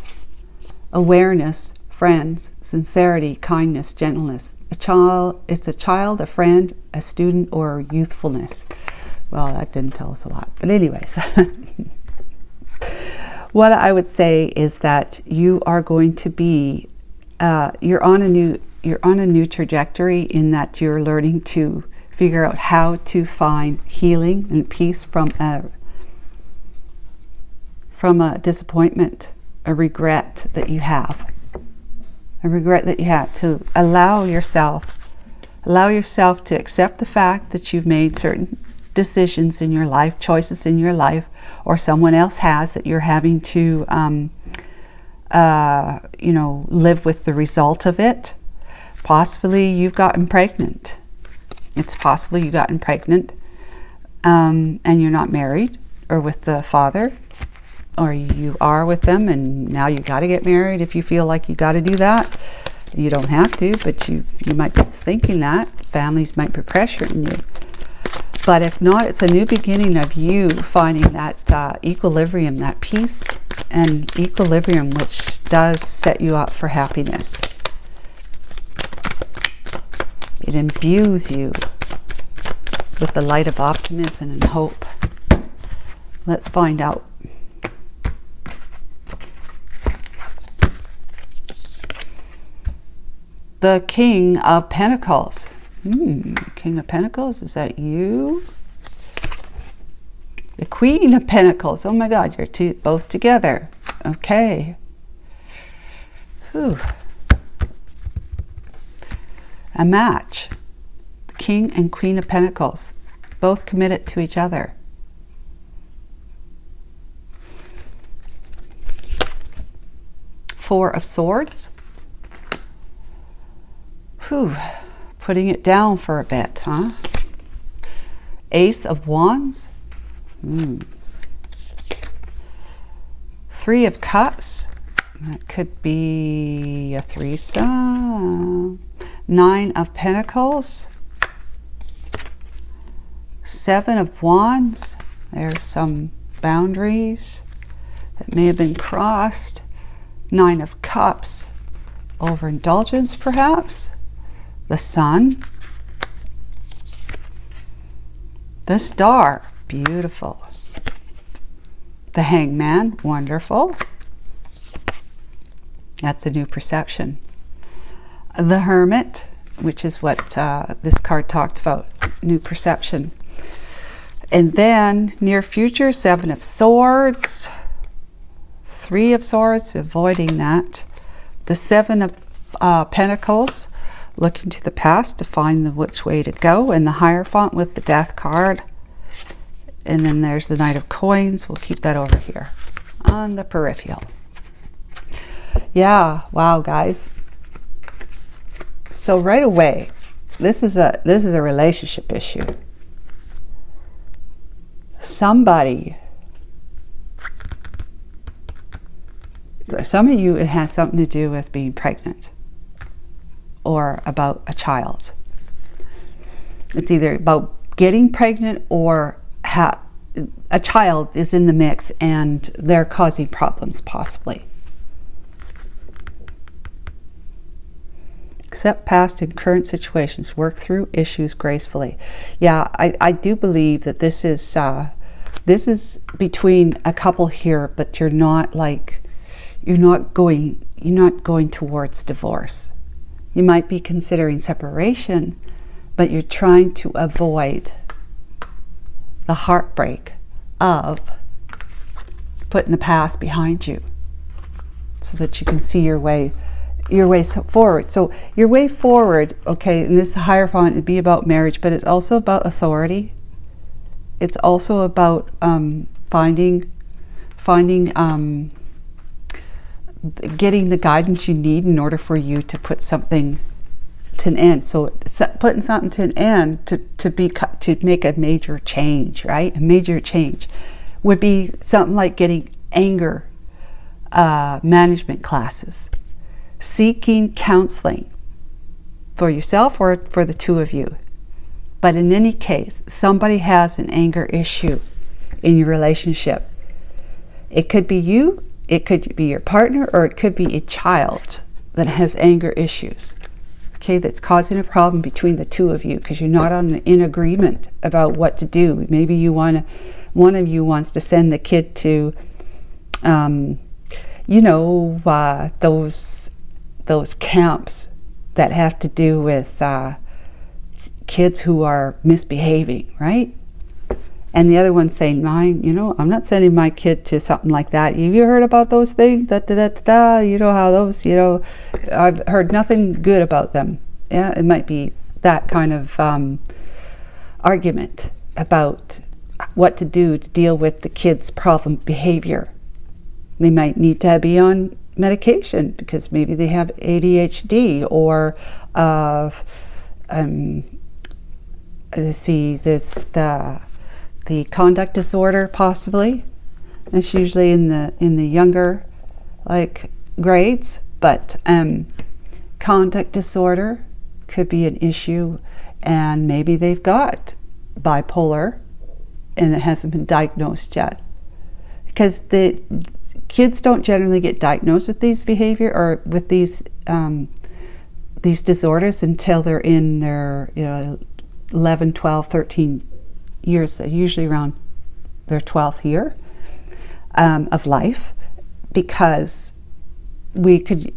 awareness, friends, sincerity, kindness, gentleness. It's a child, a friend, a student, or youthfulness. Well, that didn't tell us a lot. But anyways, what I would say is that you are going to be, you're on a new trajectory, in that you're learning to figure out how to find healing and peace from a disappointment, a regret that you have. A regret that you have, to allow yourself to accept the fact that you've made certain decisions in your life, choices in your life, or someone else has, that you're having to live with the result of it. Possibly you've gotten pregnant. It's possible you've gotten pregnant and you're not married or with the father, or you are with them and now you got to get married if you feel like you got to do that. You don't have to, but you might be thinking that. Families might be pressuring you. But if not, it's a new beginning of you finding that equilibrium, that peace and equilibrium, which does set you up for happiness. It imbues you with the light of optimism and hope. Let's find out. The King of Pentacles. King of Pentacles, is that you? The Queen of Pentacles. Oh my God, you're both together. Okay. Whew. A match. The King and Queen of Pentacles, both committed to each other. Four of Swords. Whew. Putting it down for a bit, huh? Ace of Wands. Three of Cups. That could be a threesome. Nine of Pentacles. Seven of Wands. There's some boundaries that may have been crossed. Nine of Cups. Overindulgence, perhaps. The Sun. The Star. Beautiful. The Hangman. Wonderful. That's a new perception. The Hermit, which is what this card talked about. New perception. And then near future, Seven of Swords. Three of Swords, avoiding that. The Seven of Pentacles, looking to the past to find which way to go. And the Hierophant with the Death card. And then there's the Knight of Coins. We'll keep that over here on the peripheral. Yeah, wow, guys. So right away, this is a relationship issue. Some of you, it has something to do with being pregnant or about a child. It's either about getting pregnant or a child is in the mix and they're causing problems, possibly. Accept past and current situations. Work through issues gracefully. Yeah, I do believe that this is between a couple here, but you're not going towards divorce. You might be considering separation, but you're trying to avoid the heartbreak of putting the past behind you so that you can see your way forward. So your way forward, okay, and this Hierophant would be about marriage, but it's also about authority. It's also about getting the guidance you need in order for you to put something to an end. So putting something to an end to make a major change, right? A major change would be something like getting anger management classes, seeking counseling for yourself or for the two of you. But in any case, somebody has an anger issue in your relationship. It could be you, it could be your partner, or it could be a child that has anger issues. Okay, that's causing a problem between the two of you because you're not in agreement about what to do. Maybe one of you wants to send the kid to, those camps that have to do with kids who are misbehaving, right? And the other one's saying, mine, you know, I'm not sending my kid to something like that. Have you heard about those things? Da, da, da, da, da. You know how those, you know, I've heard nothing good about them. Yeah, it might be that kind of argument about what to do to deal with the kid's problem behavior. They might need to be on medication because maybe they have ADHD or let's see, the conduct disorder possibly. It's usually in the younger like grades, but conduct disorder could be an issue, and maybe they've got bipolar and it hasn't been diagnosed yet, because the kids don't generally get diagnosed with these behavior or with these disorders until they're in their 11, 12, 13 years, usually around their 12th year of life, because we could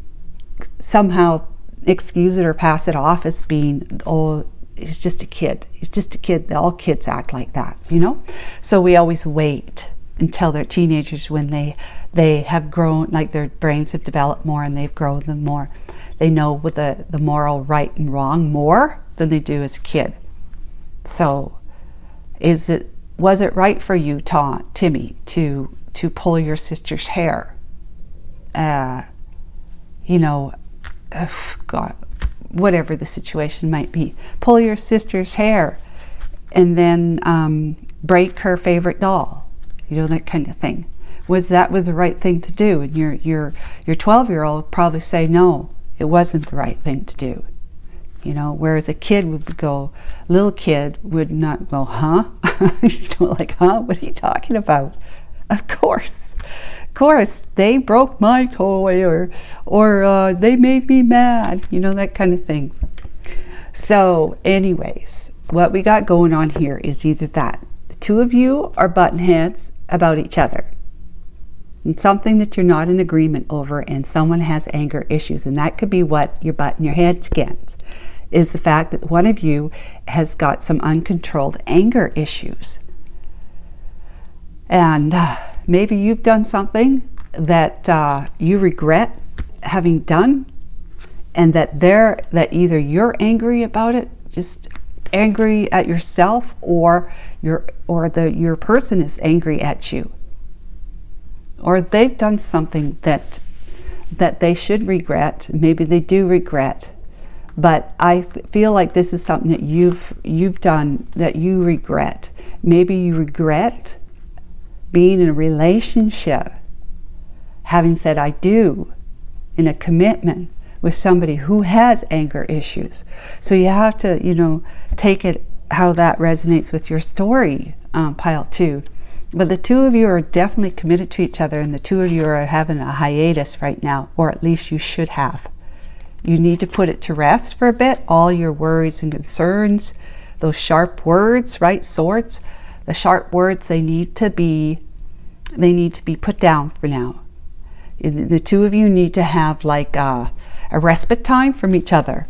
somehow excuse it or pass it off as being, oh, he's just a kid. He's just a kid. All kids act like that, you know? So we always wait until they're teenagers, when they have grown, like their brains have developed more and they've grown them more. They know what the moral right and wrong more than they do as a kid. So was it right for you, Timmy, to pull your sister's hair? You know, God, whatever the situation might be, pull your sister's hair and then break her favorite doll, you know, that kind of thing. Was the right thing to do? And your 12-year-old probably say, no, it wasn't the right thing to do. You know, whereas a kid would go, little kid would not go, huh? You know, like, huh? What are you talking about? Of course, they broke my toy, or they made me mad, you know, that kind of thing. So anyways, what we got going on here is either that the two of you are button heads about each other, and something that you're not in agreement over, and someone has anger issues, and that could be what you're butting your heads against, is the fact that one of you has got some uncontrolled anger issues. And maybe you've done something that you regret having done, and that either you're angry about it, just angry at yourself, or your person is angry at you, or they've done something that they should regret. Maybe they do regret, but I feel like this is something that you've done that you regret. Maybe you regret being in a relationship, having said I do in a commitment with somebody who has anger issues. So you have to, you know, take it how that resonates with your story, pile 2. But the two of you are definitely committed to each other, and the two of you are having a hiatus right now, or at least you should have. You need to put it to rest for a bit, all your worries and concerns, those sharp words, right, swords, the sharp words, they need to be put down for now. The two of you need to have like a respite time from each other.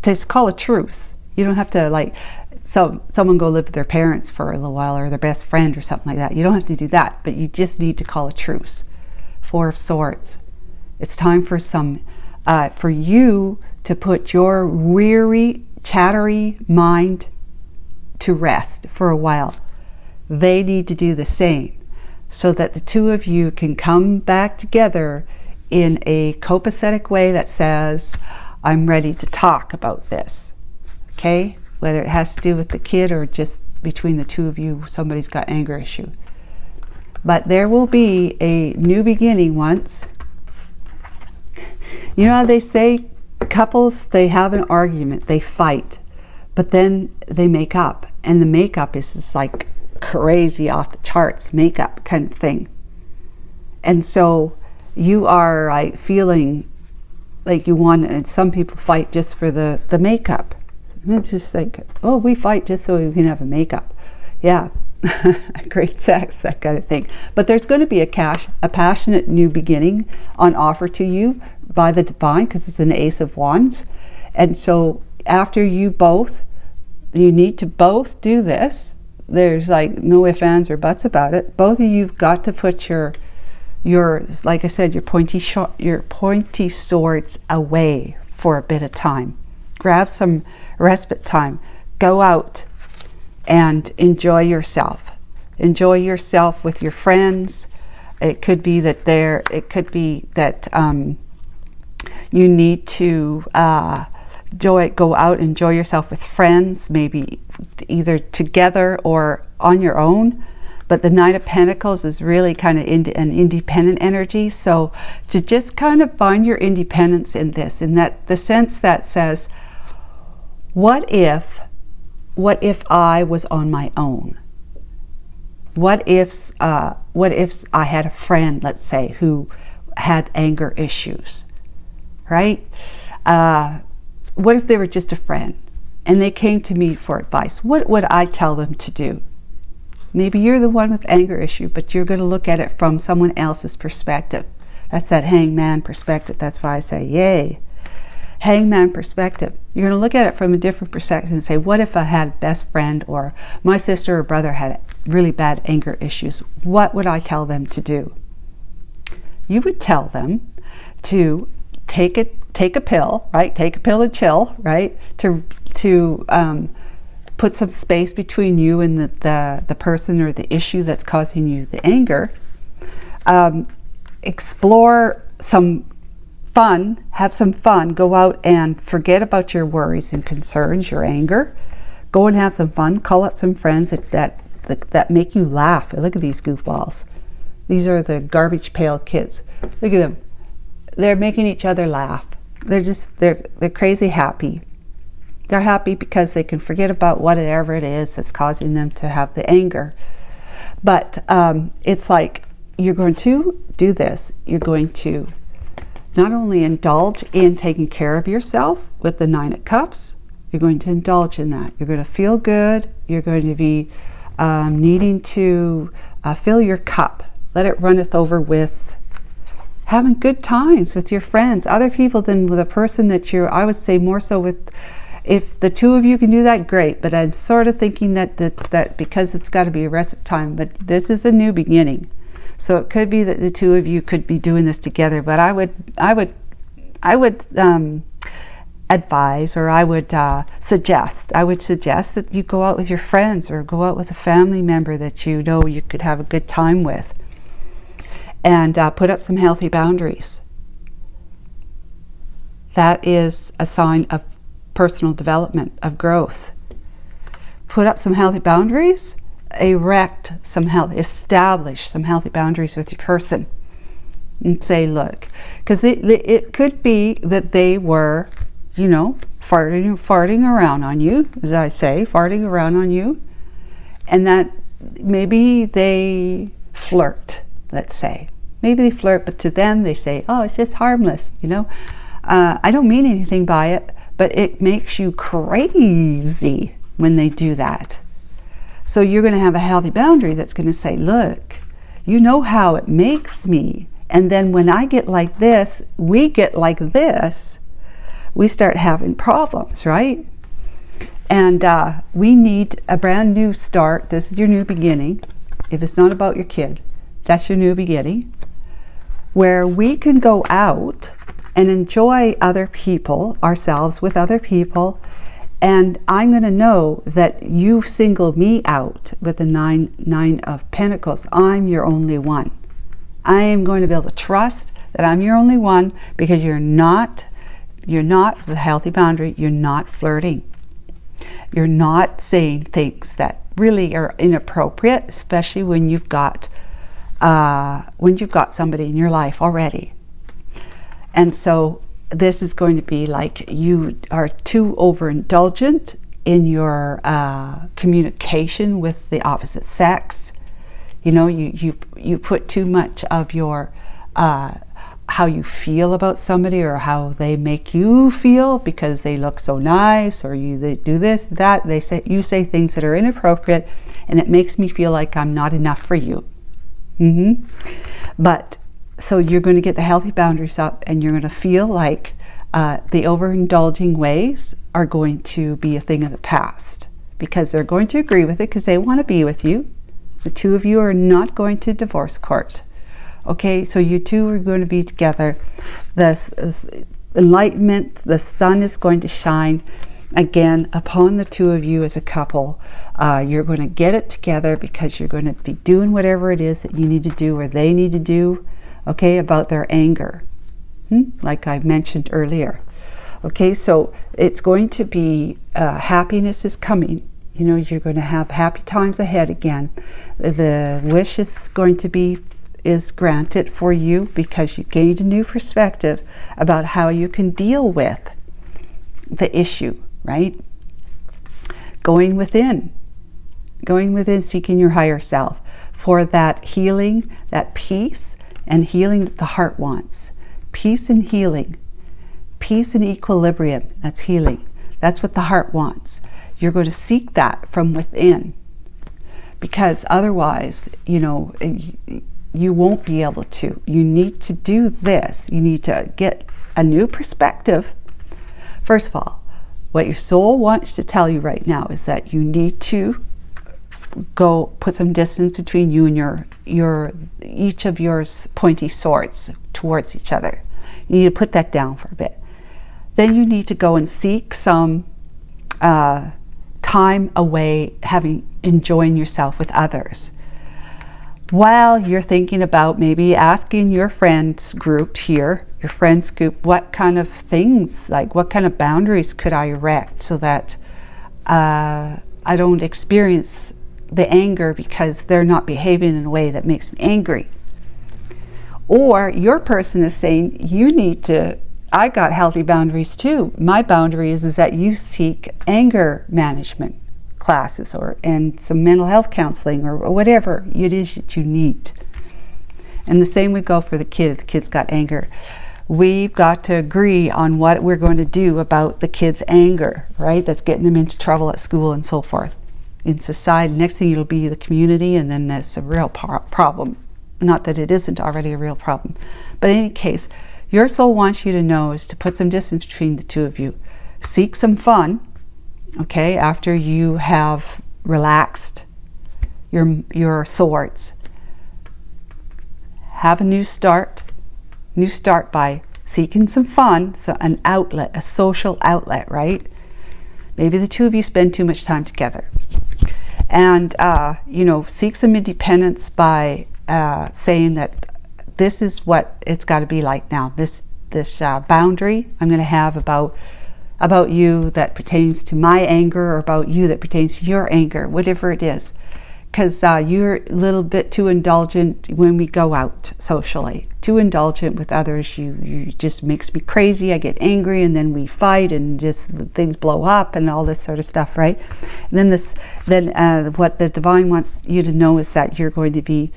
It's called a truce. You don't have to like someone go live with their parents for a little while, or their best friend or something like that. You don't have to do that, but you just need to call a truce. 4 of Swords. It's time for for you to put your weary, chattery mind to rest for a while. They need to do the same, so that the two of you can come back together in a copacetic way that says, I'm ready to talk about this. Okay? Whether it has to do with the kid or just between the two of you, somebody's got anger issue. But there will be a new beginning once. You know how they say couples, they have an argument, they fight, but then they make up. And the makeup is just like crazy, off the charts makeup kind of thing. And so you are like feeling like you want, and some people fight just for the makeup. It's just like, oh, we fight just so we can have a makeup. Yeah, great sex, that kind of thing. But there's going to be a passionate new beginning on offer to you by the divine, because it's an Ace of Wands. And so after you both you need to both do this. There's like no ifs, ands, or buts about it. Both of you've got to put your like I said, your pointy swords away for a bit of time. Grab some respite time. Go out and enjoy yourself. Enjoy yourself with your friends. It could be that you need to go out and enjoy yourself with friends, maybe either together or on your own. But the Knight of Pentacles is really kind of an independent energy. So to just kind of find your independence in this, in that the sense that says, what if I was on my own? What if I had a friend, let's say, who had anger issues, right? What if they were just a friend and they came to me for advice? What would I tell them to do? Maybe you're the one with anger issue, but you're going to look at it from someone else's perspective. That's that hangman perspective. That's why I say, yay. Hangman perspective. You're going to look at it from a different perspective and say, what if I had a best friend, or my sister or brother had really bad anger issues? What would I tell them to do? You would tell them to take a pill, right? Take a pill and chill, right? To put some space between you and the person or the issue that's causing you the anger. Explore some fun, have some fun, go out and forget about your worries and concerns, your anger. Go and have some fun, call up some friends that make you laugh. Look at these goofballs. These are the garbage pail kids. Look at them. They're making each other laugh. They're crazy happy. They're happy because they can forget about whatever it is that's causing them to have the anger. But it's like, you're going to do this. You're going to not only indulge in taking care of yourself with the 9 of Cups, you're going to indulge in that. You're going to feel good. You're going to be needing to fill your cup. Let it runneth over with having good times with your friends, other people than with a person that I would say more so with. If the two of you can do that, great. But I'm sort of thinking that because it's got to be a rest time. But this is a new beginning, so it could be that the two of you could be doing this together. But I would advise, or I would suggest that you go out with your friends, or go out with a family member that you know you could have a good time with, and put up some healthy boundaries. That is a sign of personal development, of growth. Put up some healthy boundaries, establish some healthy boundaries with your person, and say, look, because it could be that they were, farting around on you, as I say, farting around on you, and that maybe they flirt, let's say. Maybe they flirt, but to them they say, oh, it's just harmless, I don't mean anything by it. But it makes you crazy when they do that. So you're going to have a healthy boundary that's going to say, look, you know how it makes me. And then when I get like this, we get like this, we start having problems, right? And we need a brand new start. This is your new beginning. If it's not about your kid, that's your new beginning, where we can go out and enjoy other people, ourselves with other people. And I'm going to know that you single me out with the nine of Pentacles. I'm your only one. I am going to be able to trust that I'm your only one, because you're not with a healthy boundary. You're not flirting. You're not saying things that really are inappropriate, especially when you've got somebody in your life already. And so this is going to be like you are too overindulgent in your communication with the opposite sex. You put too much of your how you feel about somebody, or how they make you feel because they look so nice, or they do this, that. You say things that are inappropriate, and it makes me feel like I'm not enough for you. But so you're going to get the healthy boundaries up, and you're going to feel like the overindulging ways are going to be a thing of the past, because they're going to agree with it because they want to be with you. The two of you are not going to divorce court. Okay, so you two are going to be together. The enlightenment, the sun is going to shine again upon the two of you as a couple. You're going to get it together because you're going to be doing whatever it is that you need to do or they need to do, okay, about their anger, like I mentioned earlier. Okay, so it's going to be, happiness is coming. You know, you're going to have happy times ahead again. The wish is going to be granted for you because you gained a new perspective about how you can deal with the issue, right? Going within, seeking your higher self for that healing, that peace and healing that the heart wants. Peace and healing, peace and equilibrium, that's healing. That's what the heart wants. You're going to seek that from within, because otherwise, you know, you won't be able to. You need to do this. You need to get a new perspective. First of all, what your soul wants to tell you right now is that you need to go put some distance between you and your each of your pointy swords towards each other. You need to put that down for a bit. Then you need to go and seek some time away, enjoying yourself with others. While you're thinking about maybe asking your friends group here, your friends group, what kind of things, like what kind of boundaries could I erect so that I don't experience the anger because they're not behaving in a way that makes me angry. Or your person is saying, you need to, I got healthy boundaries too. My boundary is that you seek anger management classes and some mental health counseling or whatever it is that you need. And the same would go for the kid. If the kid's got anger, we've got to agree on what we're going to do about the kid's anger, right? That's getting them into trouble at school and so forth. In society, next thing it'll be the community, and then that's a real problem. Not that it isn't already a real problem. But in any case, your soul wants you to know is to put some distance between the two of you. Seek some fun, okay, after you have relaxed your swords. Have a new start by seeking some fun, so an outlet, a social outlet, right? Maybe the two of you spend too much time together. And, you know, seek some independence by saying that this is what it's got to be like now. This boundary I'm going to have about you that pertains to my anger, or about you that pertains to your anger, whatever it is. Because you're a little bit too indulgent when we go out socially. Too indulgent with others. You just makes me crazy. I get angry, and then we fight, and just things blow up, and all this sort of stuff, right? And then what the divine wants you to know is that you're going to be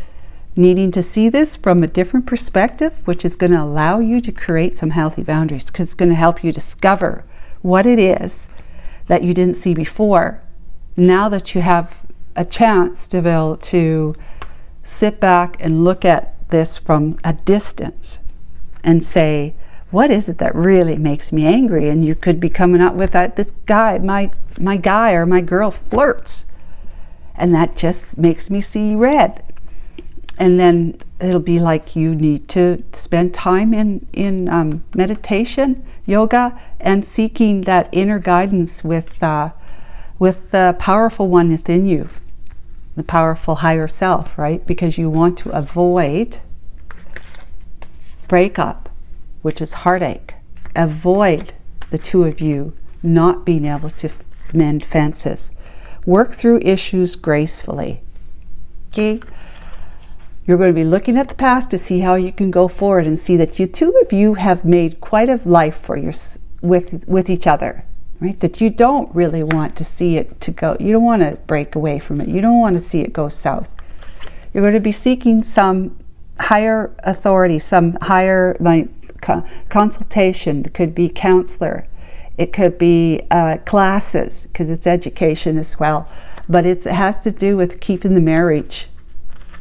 needing to see this from a different perspective, which is going to allow you to create some healthy boundaries, because it's going to help you discover what it is that you didn't see before. Now that you have a chance to be able to sit back and look at this from a distance and say, what is it that really makes me angry? And you could be coming up with that, this guy, my guy or my girl flirts, and that just makes me see red. And then it'll be like you need to spend time in meditation, yoga, and seeking that inner guidance with the powerful one within you, the powerful higher self, right? Because you want to avoid breakup, which is heartache. Avoid the two of you not being able to mend fences. Work through issues gracefully. Okay? You're going to be looking at the past to see how you can go forward and see that you two of you have made quite a life for with each other, right? That you don't really want to see it to go. You don't want to break away from it. You don't want to see it go south. You're going to be seeking some higher authority, some higher consultation. It could be counselor. It could be classes, because it's education as well. But it has to do with keeping the marriage.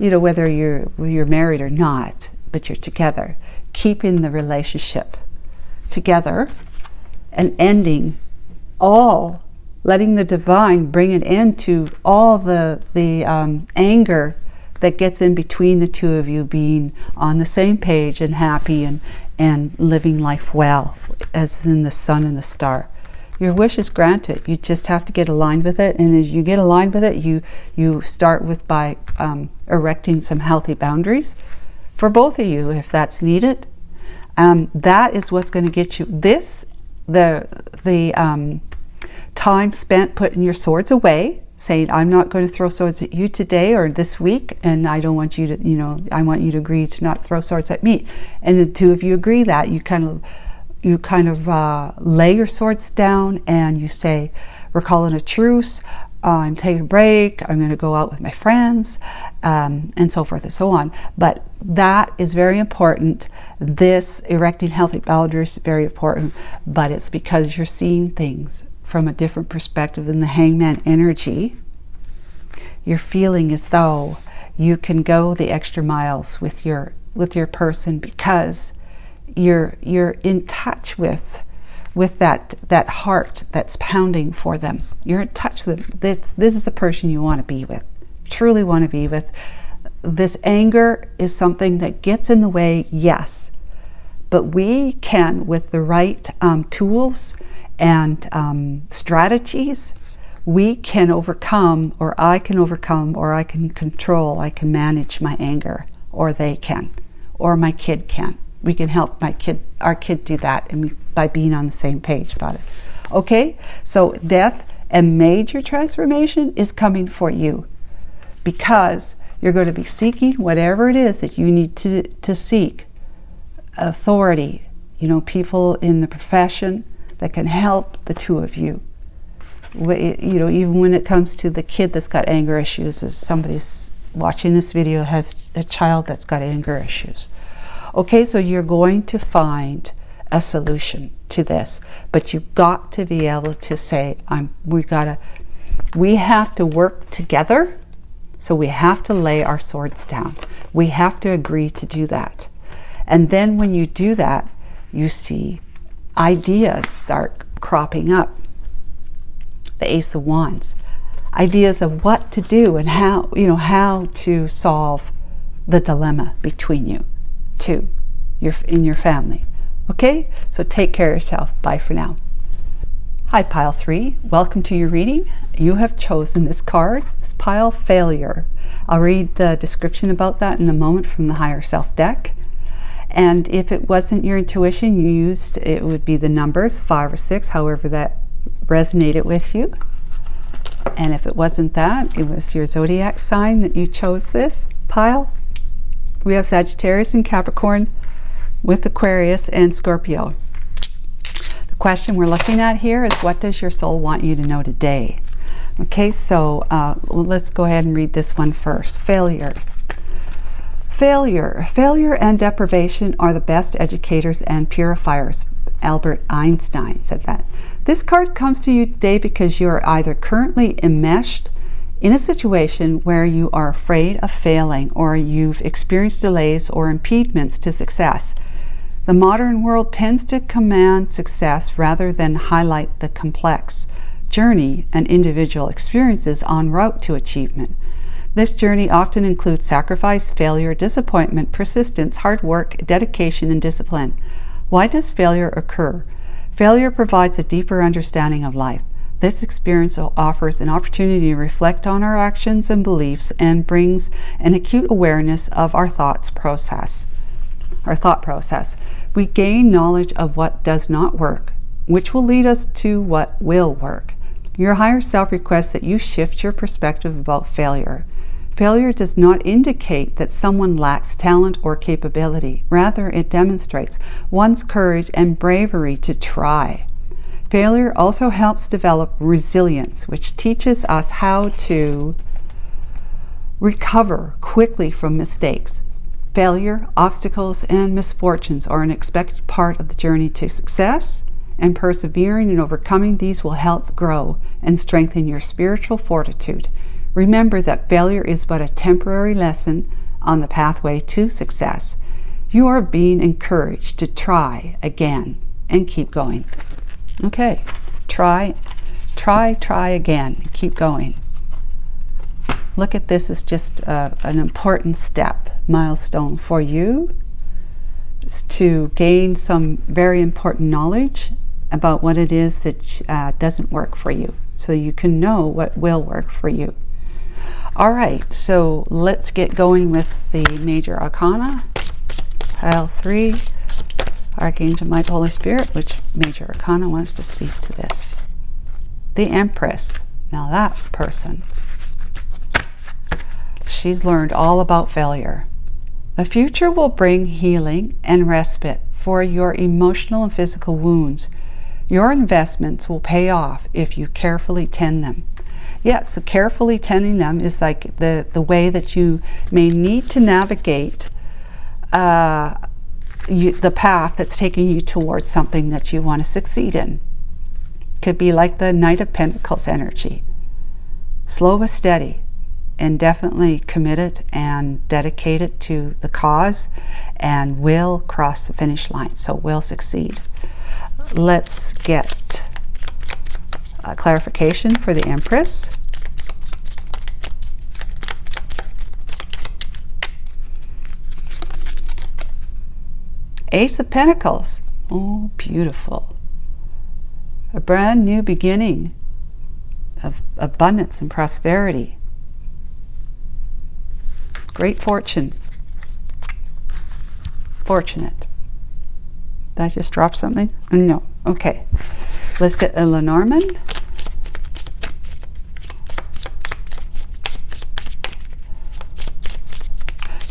You know, whether you're married or not, but you're together, keeping the relationship together and ending all letting the divine bring an end to all the anger that gets in between the two of you, being on the same page and happy and living life well, as in the sun and the star. Your wish is granted. You just have to get aligned with it. And as you get aligned with it, you start with by erecting some healthy boundaries for both of you, if that's needed. That is what's going to get you this, the time spent putting your swords away, saying, I'm not going to throw swords at you today or this week, and I don't want you to, I want you to agree to not throw swords at me. And the two of you agree that. You kind of lay your swords down and you say, we're calling a truce, I'm taking a break, I'm going to go out with my friends, and so forth and so on. But that is very important. This erecting healthy boundaries is very important, but it's because you're seeing things from a different perspective than the hangman energy. You're feeling as though you can go the extra miles with your person because you're in touch with that heart that's pounding for them. You're in touch with them. This is the person you want to be with, truly want to be with. This anger is something that gets in the way, yes, but we can, with the right tools and strategies, we can overcome, or I can overcome, or I can control, I can manage my anger, or they can, or my kid can. We can help our kid do that, and by being on the same page about it. Okay, so death and major transformation is coming for you, because you're going to be seeking whatever it is that you need to seek. Authority, people in the profession that can help the two of you. Even when it comes to the kid that's got anger issues, if somebody's watching this video has a child that's got anger issues. Okay, so you're going to find a solution to this, but you've got to be able to say, we have to work together, so we have to lay our swords down. We have to agree to do that. And then when you do that, you see ideas start cropping up. The Ace of Wands. Ideas of what to do and how to solve the dilemma between you two, in your family. Okay, so take care of yourself. Bye for now. Hi, Pile 3. Welcome to your reading. You have chosen this card, this pile, Failure. I'll read the description about that in a moment from the Higher Self deck. And if it wasn't your intuition you used, it would be the numbers 5 or 6, however that resonated with you. And if it wasn't that, it was your zodiac sign that you chose this pile. We have Sagittarius and Capricorn with Aquarius and Scorpio. The question we're looking at here is, what does your soul want you to know today? Okay, so let's go ahead and read this one first. Failure. Failure and deprivation are the best educators and purifiers. Albert Einstein said that. This card comes to you today because you are either currently enmeshed in a situation where you are afraid of failing, or you've experienced delays or impediments to success. The modern world tends to command success rather than highlight the complex journey and individual experiences en route to achievement. This journey often includes sacrifice, failure, disappointment, persistence, hard work, dedication, and discipline. Why does failure occur? Failure provides a deeper understanding of life. This experience offers an opportunity to reflect on our actions and beliefs and brings an acute awareness of our thought process. We gain knowledge of what does not work, which will lead us to what will work. Your higher self requests that you shift your perspective about failure. Failure does not indicate that someone lacks talent or capability. Rather, it demonstrates one's courage and bravery to try. Failure also helps develop resilience, which teaches us how to recover quickly from mistakes. Failure, obstacles, and misfortunes are an expected part of the journey to success, and persevering and overcoming these will help grow and strengthen your spiritual fortitude. Remember that failure is but a temporary lesson on the pathway to success. You are being encouraged to try again and keep going. Okay, try try again. Keep going. Look at this as just an important step, milestone for you, to gain some very important knowledge about what it is that doesn't work for you, so you can know what will work for you. All right, so let's get going with the major arcana. Pile 3, Archangel Michael, Holy Spirit. Which major arcana wants to speak to this? The Empress. Now that person, she's learned all about failure. The future will bring healing and respite for your emotional and physical wounds. Your investments will pay off if you carefully tend them. Yeah, so carefully tending them is like the way that you may need to navigate the path that's taking you towards something that you want to succeed in. Could be like the Knight of Pentacles energy. Slow but steady, and definitely committed and dedicated to the cause, and will cross the finish line, so will succeed. Let's get a clarification for the Empress. Ace of Pentacles. Oh, beautiful. A brand new beginning of abundance and prosperity. Great fortune. Fortunate. Did I just drop something? No. Okay. Let's get a Lenormand.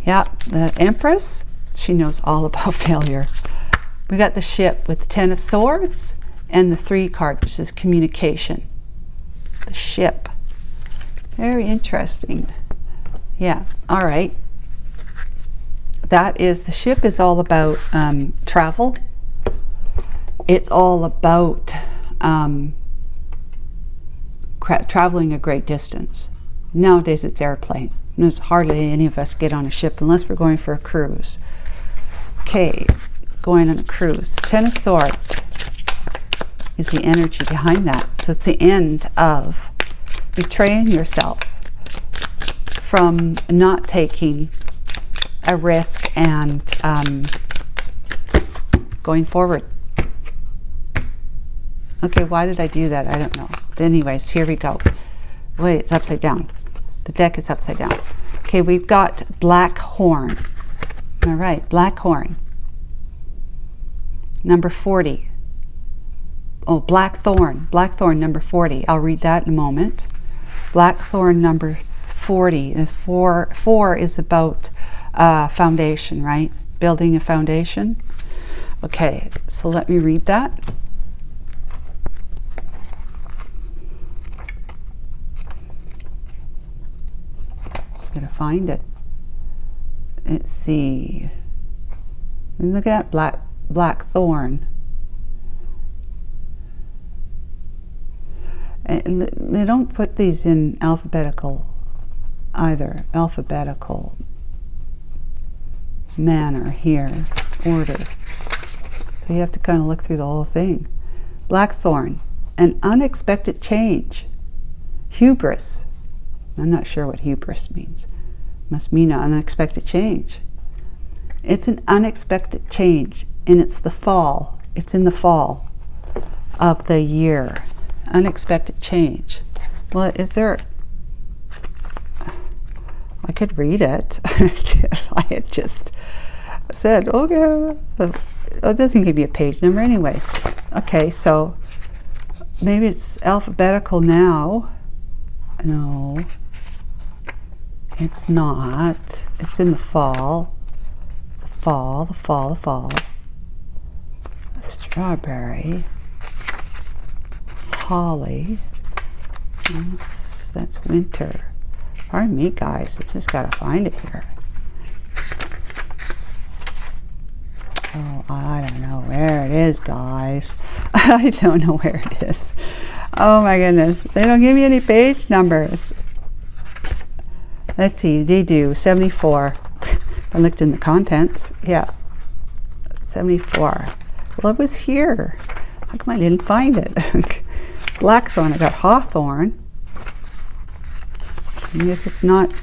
Yeah, the Empress, she knows all about failure. We got the Ship with the 10 of Swords and the 3 card, which is communication. The Ship. Very interesting. Yeah, all right. That is, the Ship is all about travel. It's all about traveling a great distance. Nowadays it's airplane. There's hardly any of us get on a ship unless we're going for a cruise. Okay, going on a cruise. 10 of Swords is the energy behind that. So it's the end of betraying yourself, from not taking a risk and going forward. Okay, why did I do that? I don't know. But anyways, here we go. Wait, it's upside down. The deck is upside down. Okay, we've got Black Horn. All right, Black Horn. Number 40. Oh, Blackthorn. Blackthorn, number 40. I'll read that in a moment. Blackthorn, number 40. And 4 is about foundation, right? Building a foundation. Okay, so let me read that. I'm gonna find it. Let's see. Look at Blackthorn. And they don't put these in alphabetical either. Alphabetical manner here, order. So you have to kind of look through the whole thing. Blackthorn, an unexpected change. Hubris. I'm not sure what hubris means. Must mean an unexpected change. It's an unexpected change, and it's the fall. It's in the fall of the year. Unexpected change. Well, is there... I could read it if I had just said, okay. Oh, it doesn't give you a page number anyways. Okay, so maybe it's alphabetical now. No, it's not. It's in the fall. The fall, the fall, the fall. Strawberry. Holly. That's winter. Pardon me, guys. I just gotta find it here. Oh, I don't know where it is, guys. I don't know where it is. Oh my goodness. They don't give me any page numbers. Let's see. They do. 74. I looked in the contents. Yeah. 74. Well, it was here. How come I didn't find it? Blackthorn, I got Hawthorn. I guess it's not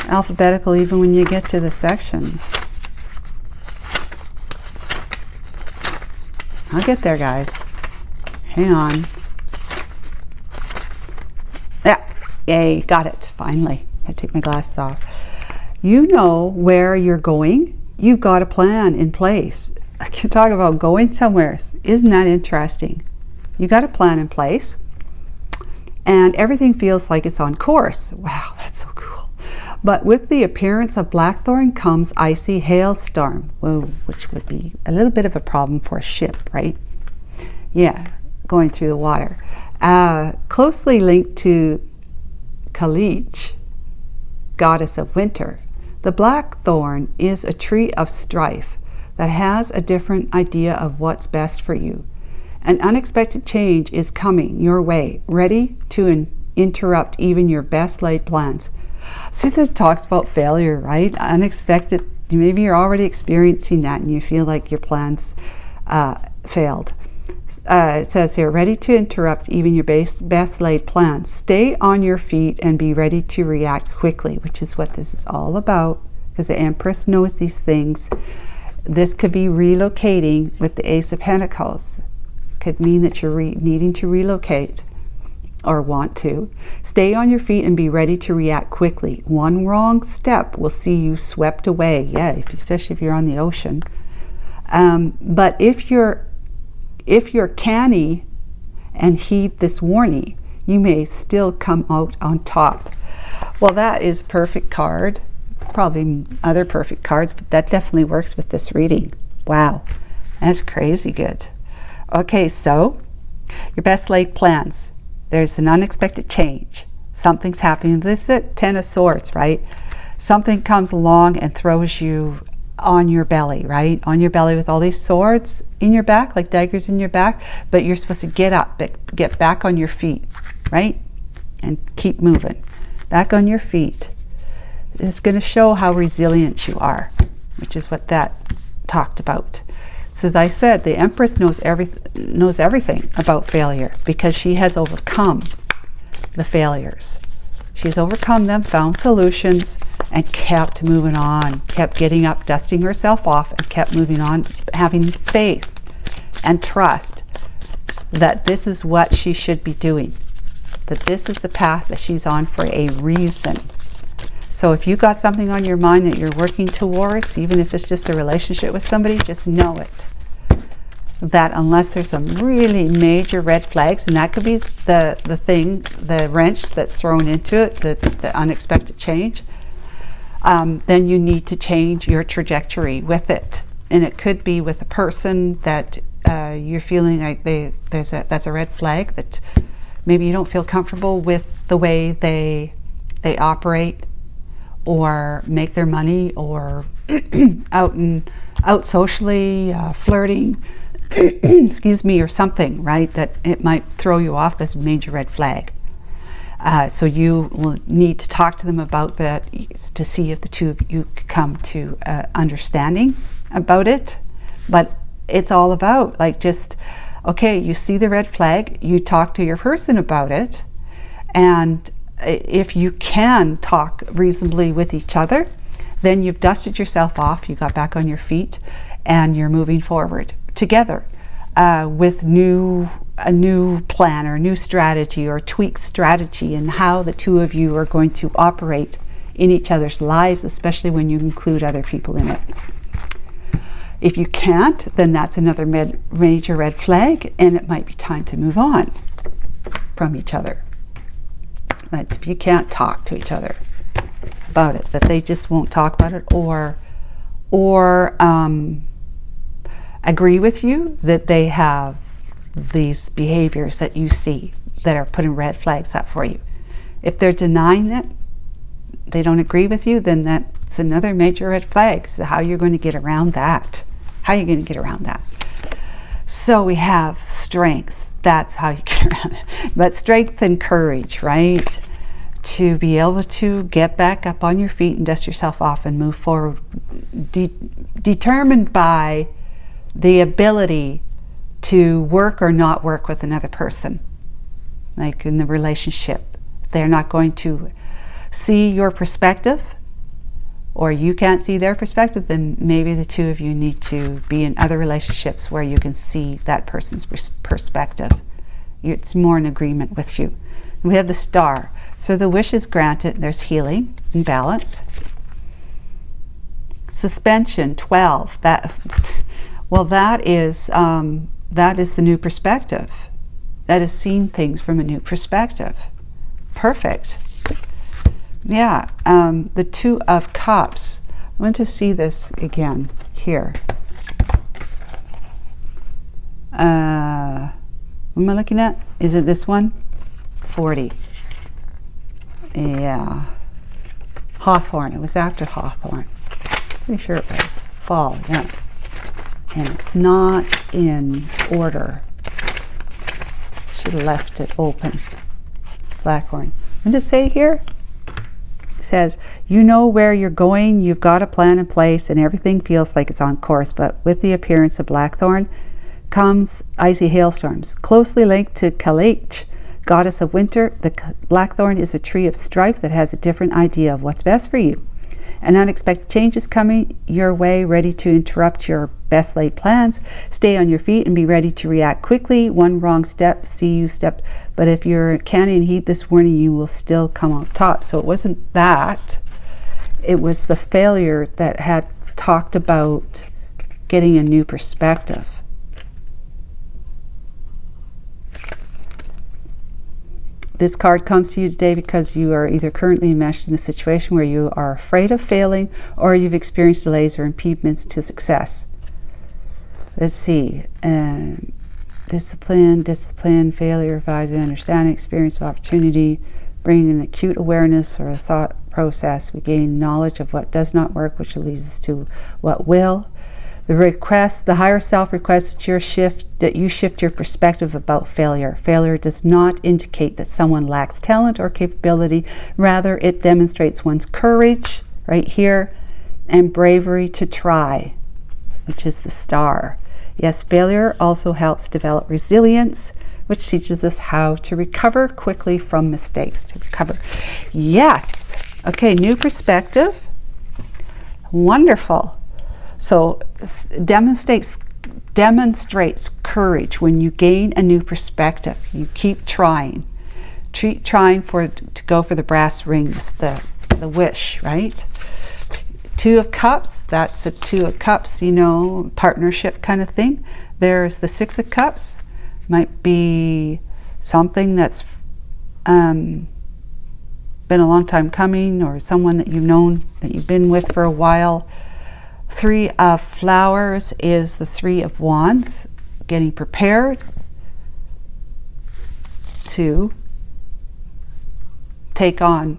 alphabetical even when you get to the section. I'll get there, guys. Hang on. Yeah, yay, got it, finally. I take my glasses off. You know where you're going. You've got a plan in place. I can talk about going somewhere. Isn't that interesting? You got a plan in place, and everything feels like it's on course. Wow, that's so cool. But with the appearance of Blackthorn comes icy hailstorm, whoa, which would be a little bit of a problem for a ship, right? Yeah, going through the water. Closely linked to Kalich, goddess of winter. The blackthorn is a tree of strife that has a different idea of what's best for you. An unexpected change is coming your way, ready to interrupt even your best laid plans. See, this talks about failure, right? Unexpected. Maybe you're already experiencing that and you feel like your plans failed. It says here, ready to interrupt even your best laid plans. Stay on your feet and be ready to react quickly, which is what this is all about, because the Empress knows these things. This could be relocating with the Ace of Pentacles. Could mean that you're needing to relocate or want to. Stay on your feet and be ready to react quickly. One wrong step will see you swept away. Yeah, especially if you're on the ocean. But if you're canny and heed this warning, you may still come out on top. Well, that is a perfect card. Probably other perfect cards, but that definitely works with this reading. Wow, that's crazy good. Okay, so your best laid plans. There's an unexpected change. Something's happening. This is the Ten of Swords, right? Something comes along and throws you on your belly, right? On your belly with all these swords in your back, like daggers in your back, but you're supposed to get up, get back on your feet, right? And keep moving. Back on your feet. It's going to show how resilient you are, which is what that talked about. So as I said, the Empress knows everything about failure because she has overcome the failures. She's overcome them, found solutions, and kept moving on, kept getting up, dusting herself off, and kept moving on, having faith and trust that this is what she should be doing, that this is the path that she's on for a reason. So if you got something on your mind that you're working towards, even if it's just a relationship with somebody, just know it. That unless there's some really major red flags, and that could be the wrench that's thrown into it, the unexpected change, then you need to change your trajectory with it. And it could be with a person that you're feeling like that's a red flag, that maybe you don't feel comfortable with the way they operate or make their money, or out socially, flirting, excuse me, or something, right? That it might throw you off this major red flag. So you will need to talk to them about that to see if the two of you come to understanding about it. But it's all about like just, okay, you see the red flag, you talk to your person about it, and if you can talk reasonably with each other, then you've dusted yourself off, you got back on your feet, and you're moving forward together with a new plan or a new strategy or tweaked strategy and how the two of you are going to operate in each other's lives, especially when you include other people in it. If you can't, then that's another major red flag, and it might be time to move on from each other. That's if you can't talk to each other about it, that they just won't talk about it, or agree with you that they have these behaviors that you see that are putting red flags up for you. If they're denying it, they don't agree with you, then that's another major red flag. So how you're going to get around that? How are you going to get around that? So we have strength. That's how you get around it. But strength and courage, right? To be able to get back up on your feet and dust yourself off and move forward. Determined by the ability to work or not work with another person, like in the relationship. They're not going to see your perspective, or you can't see their perspective, then maybe the two of you need to be in other relationships where you can see that person's perspective. It's more in agreement with you. We have the Star. So the wish is granted. There's healing and balance. Suspension, 12. That is the new perspective. That is seeing things from a new perspective. Perfect. Yeah, the Two of Cups. I want to see this again here. What am I looking at? Is it this one? 40. Yeah. Hawthorn. It was after Hawthorn. Pretty sure it was. Fall, yeah. And it's not in order. Should have left it open. Blackhorn. What does it say here? It says, you know where you're going, you've got a plan in place, and everything feels like it's on course, but with the appearance of Blackthorn comes icy hailstorms. Closely linked to Kalach, goddess of winter, the Blackthorn is a tree of strife that has a different idea of what's best for you. An unexpected change is coming your way, ready to interrupt your best laid plans. Stay on your feet and be ready to react quickly. One wrong step, see you step. But if you're canny and heed this warning, you will still come out top. So it wasn't that. It was the failure that had talked about getting a new perspective. This card comes to you today because you are either currently enmeshed in a situation where you are afraid of failing, or you've experienced delays or impediments to success. Let's see. Discipline, failure, advising, understanding, experience of opportunity, bringing an acute awareness or a thought process. We gain knowledge of what does not work, which leads us to what will. The higher self requests that you shift your perspective about failure. Failure does not indicate that someone lacks talent or capability. Rather, it demonstrates one's courage, right here, and bravery to try, which is the Star. Yes, failure also helps develop resilience, which teaches us how to recover quickly from mistakes. Yes. Okay, new perspective. Wonderful. So demonstrates courage when you gain a new perspective. You keep trying. Trying to go for the brass rings, the wish, right? Two of Cups, that's a Two of Cups, partnership kind of thing. There's the Six of Cups. Might be something that's been a long time coming, or someone that you've known, that you've been with for a while. Three of Flowers is the Three of Wands, getting prepared to take on,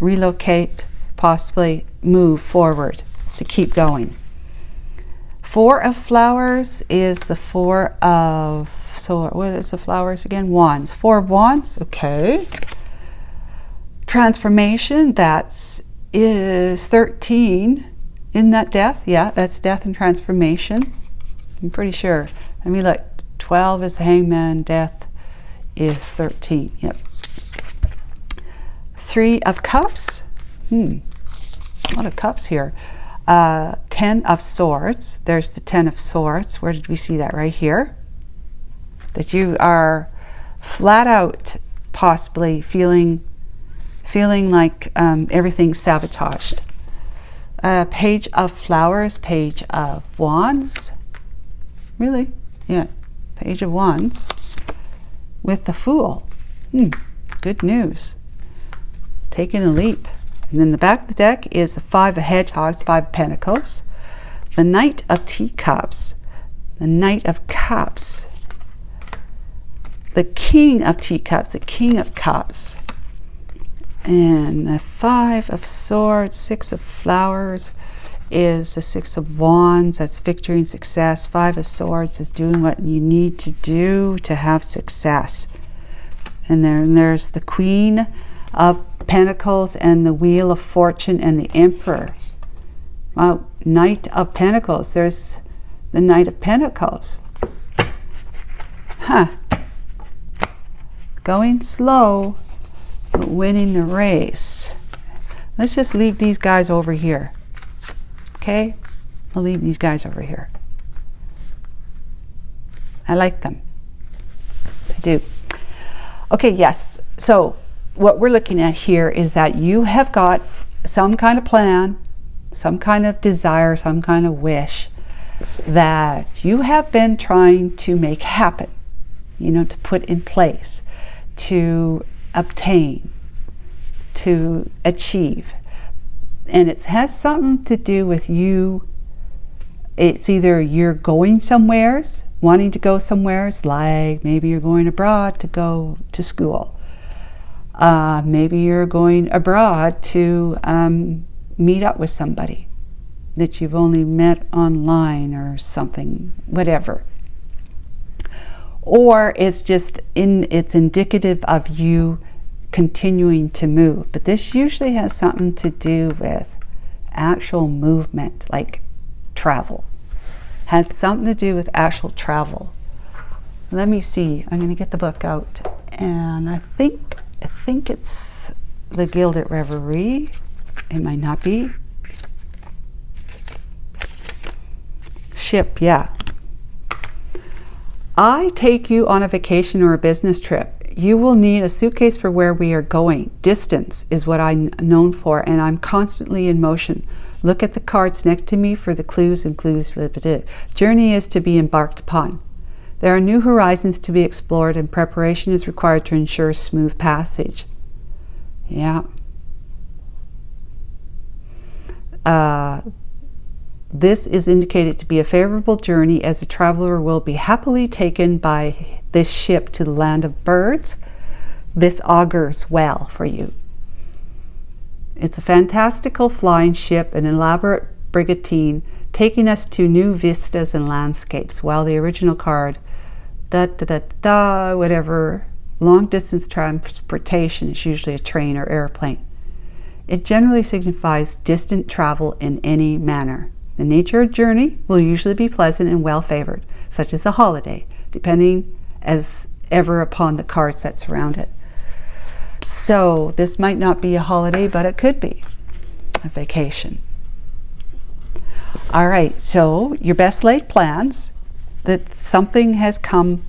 relocate, possibly move forward, to keep going. Four of Flowers is the Four of, so what is the Flowers again? Wands. Four of Wands, okay. Transformation, is 13. Isn't that death? Yeah, that's death and transformation. I'm pretty sure. Let me look. 12 is the Hangman. Death is 13. Yep. Three of Cups. A lot of cups here. 10 of Swords. There's the 10 of Swords. Where did we see that? Right here. That you are flat out possibly feeling like everything's sabotaged. Page of Flowers, Page of Wands. Really? Yeah. Page of Wands. With the Fool. Good news. Taking a leap. And then the back of the deck is the Five of Hedgehogs, Five of Pentacles. The Knight of Teacups. The Knight of Cups. The King of Teacups. The King of Cups. And the Five of Swords, Six of Flowers is the Six of Wands. That's victory and success. Five of Swords is doing what you need to do to have success. And then there's the Queen of Pentacles and the Wheel of Fortune and the Emperor. Knight of Pentacles. There's the Knight of Pentacles. Huh. Going slow, but winning the race. Let's just leave these guys over here. Okay? I'll leave these guys over here. I like them. I do. Okay, yes. So what we're looking at here is that you have got some kind of plan, some kind of desire, some kind of wish that you have been trying to make happen, you know, to put in place, to obtain, to achieve. And it has something to do with you. It's either you're going somewheres, wanting to go somewheres, like maybe you're going abroad to go to school. Maybe you're going abroad to meet up with somebody that you've only met online or something, whatever. Or it's just it's indicative of you continuing to move. But this usually has something to do with actual movement, like travel. Has something to do with actual travel. Let me see. I'm going to get the book out, and I think it's the Gilded Reverie. It might not be. Ship, yeah. I take you on a vacation or a business trip. You will need a suitcase for where we are going. Distance is what I'm known for, and I'm constantly in motion. Look at the cards next to me for the clues and clues. Journey is to be embarked upon. There are new horizons to be explored, and preparation is required to ensure smooth passage. Yeah. This is indicated to be a favorable journey, as the traveler will be happily taken by this ship to the land of birds. This augurs well for you. It's a fantastical flying ship, an elaborate brigantine, taking us to new vistas and landscapes, while the original card, whatever, long distance transportation is usually a train or airplane. It generally signifies distant travel in any manner. The nature of journey will usually be pleasant and well favored, such as a holiday, depending as ever upon the cards that surround it. So this might not be a holiday, but it could be a vacation. All right, so your best laid plans, that something has come,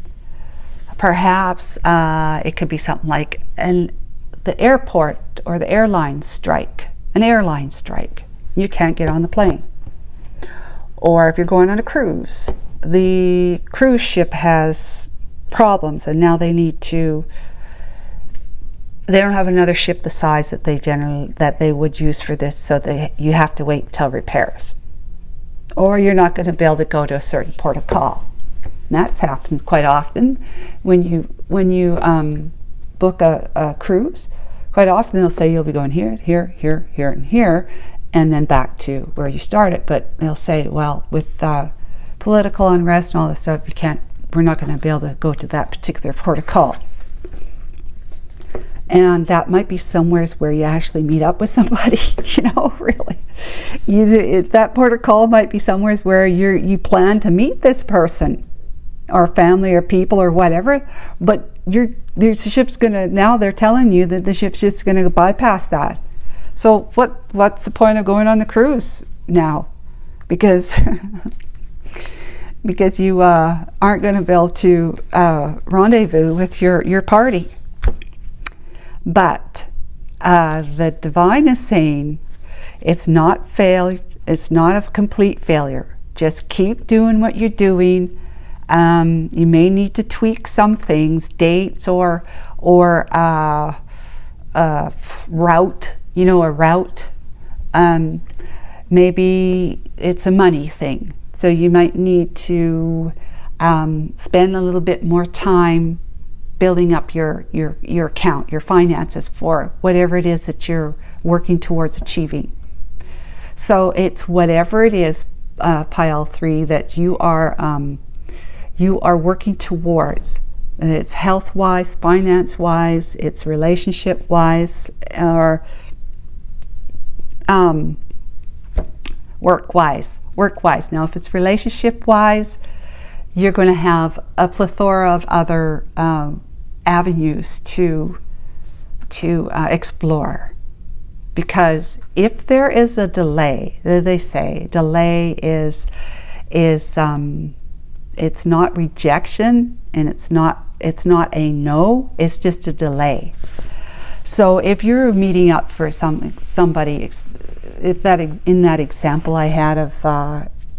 perhaps it could be something like the airport or the airline strike, an airline strike. You can't get on the plane. Or if you're going on a cruise, the cruise ship has problems, and now they don't have another ship the size that they would use for this, so you have to wait till repairs. Or you're not going to be able to go to a certain port of call. And that happens quite often when you book a cruise. Quite often they'll say you'll be going here, here, here, here, and here, and then back to where you started. But they'll say, well, with political unrest and all this stuff, we're not going to be able to go to that particular port of call. And that might be somewheres where you actually meet up with somebody, really. That port of call might be somewheres where you plan to meet this person, or family, or people, or whatever, but the ship's now they're telling you that the ship's just gonna bypass that. So what's the point of going on the cruise now? Because you aren't going to be able to rendezvous with your party. But the divine is saying it's not a complete failure. Just keep doing what you're doing. You may need to tweak some things, dates or route. A route. Maybe it's a money thing. So you might need to spend a little bit more time building up your account, your finances for whatever it is that you're working towards achieving. So it's whatever it is, pile 3, that you are working towards. It's health-wise, finance-wise, it's relationship-wise, or work-wise. Now, if it's relationship-wise, you're going to have a plethora of other avenues to explore. Because if there is a delay, they say delay is it's not rejection, and it's not a no, it's just a delay. So if you're meeting up for somebody, if that in that example I had of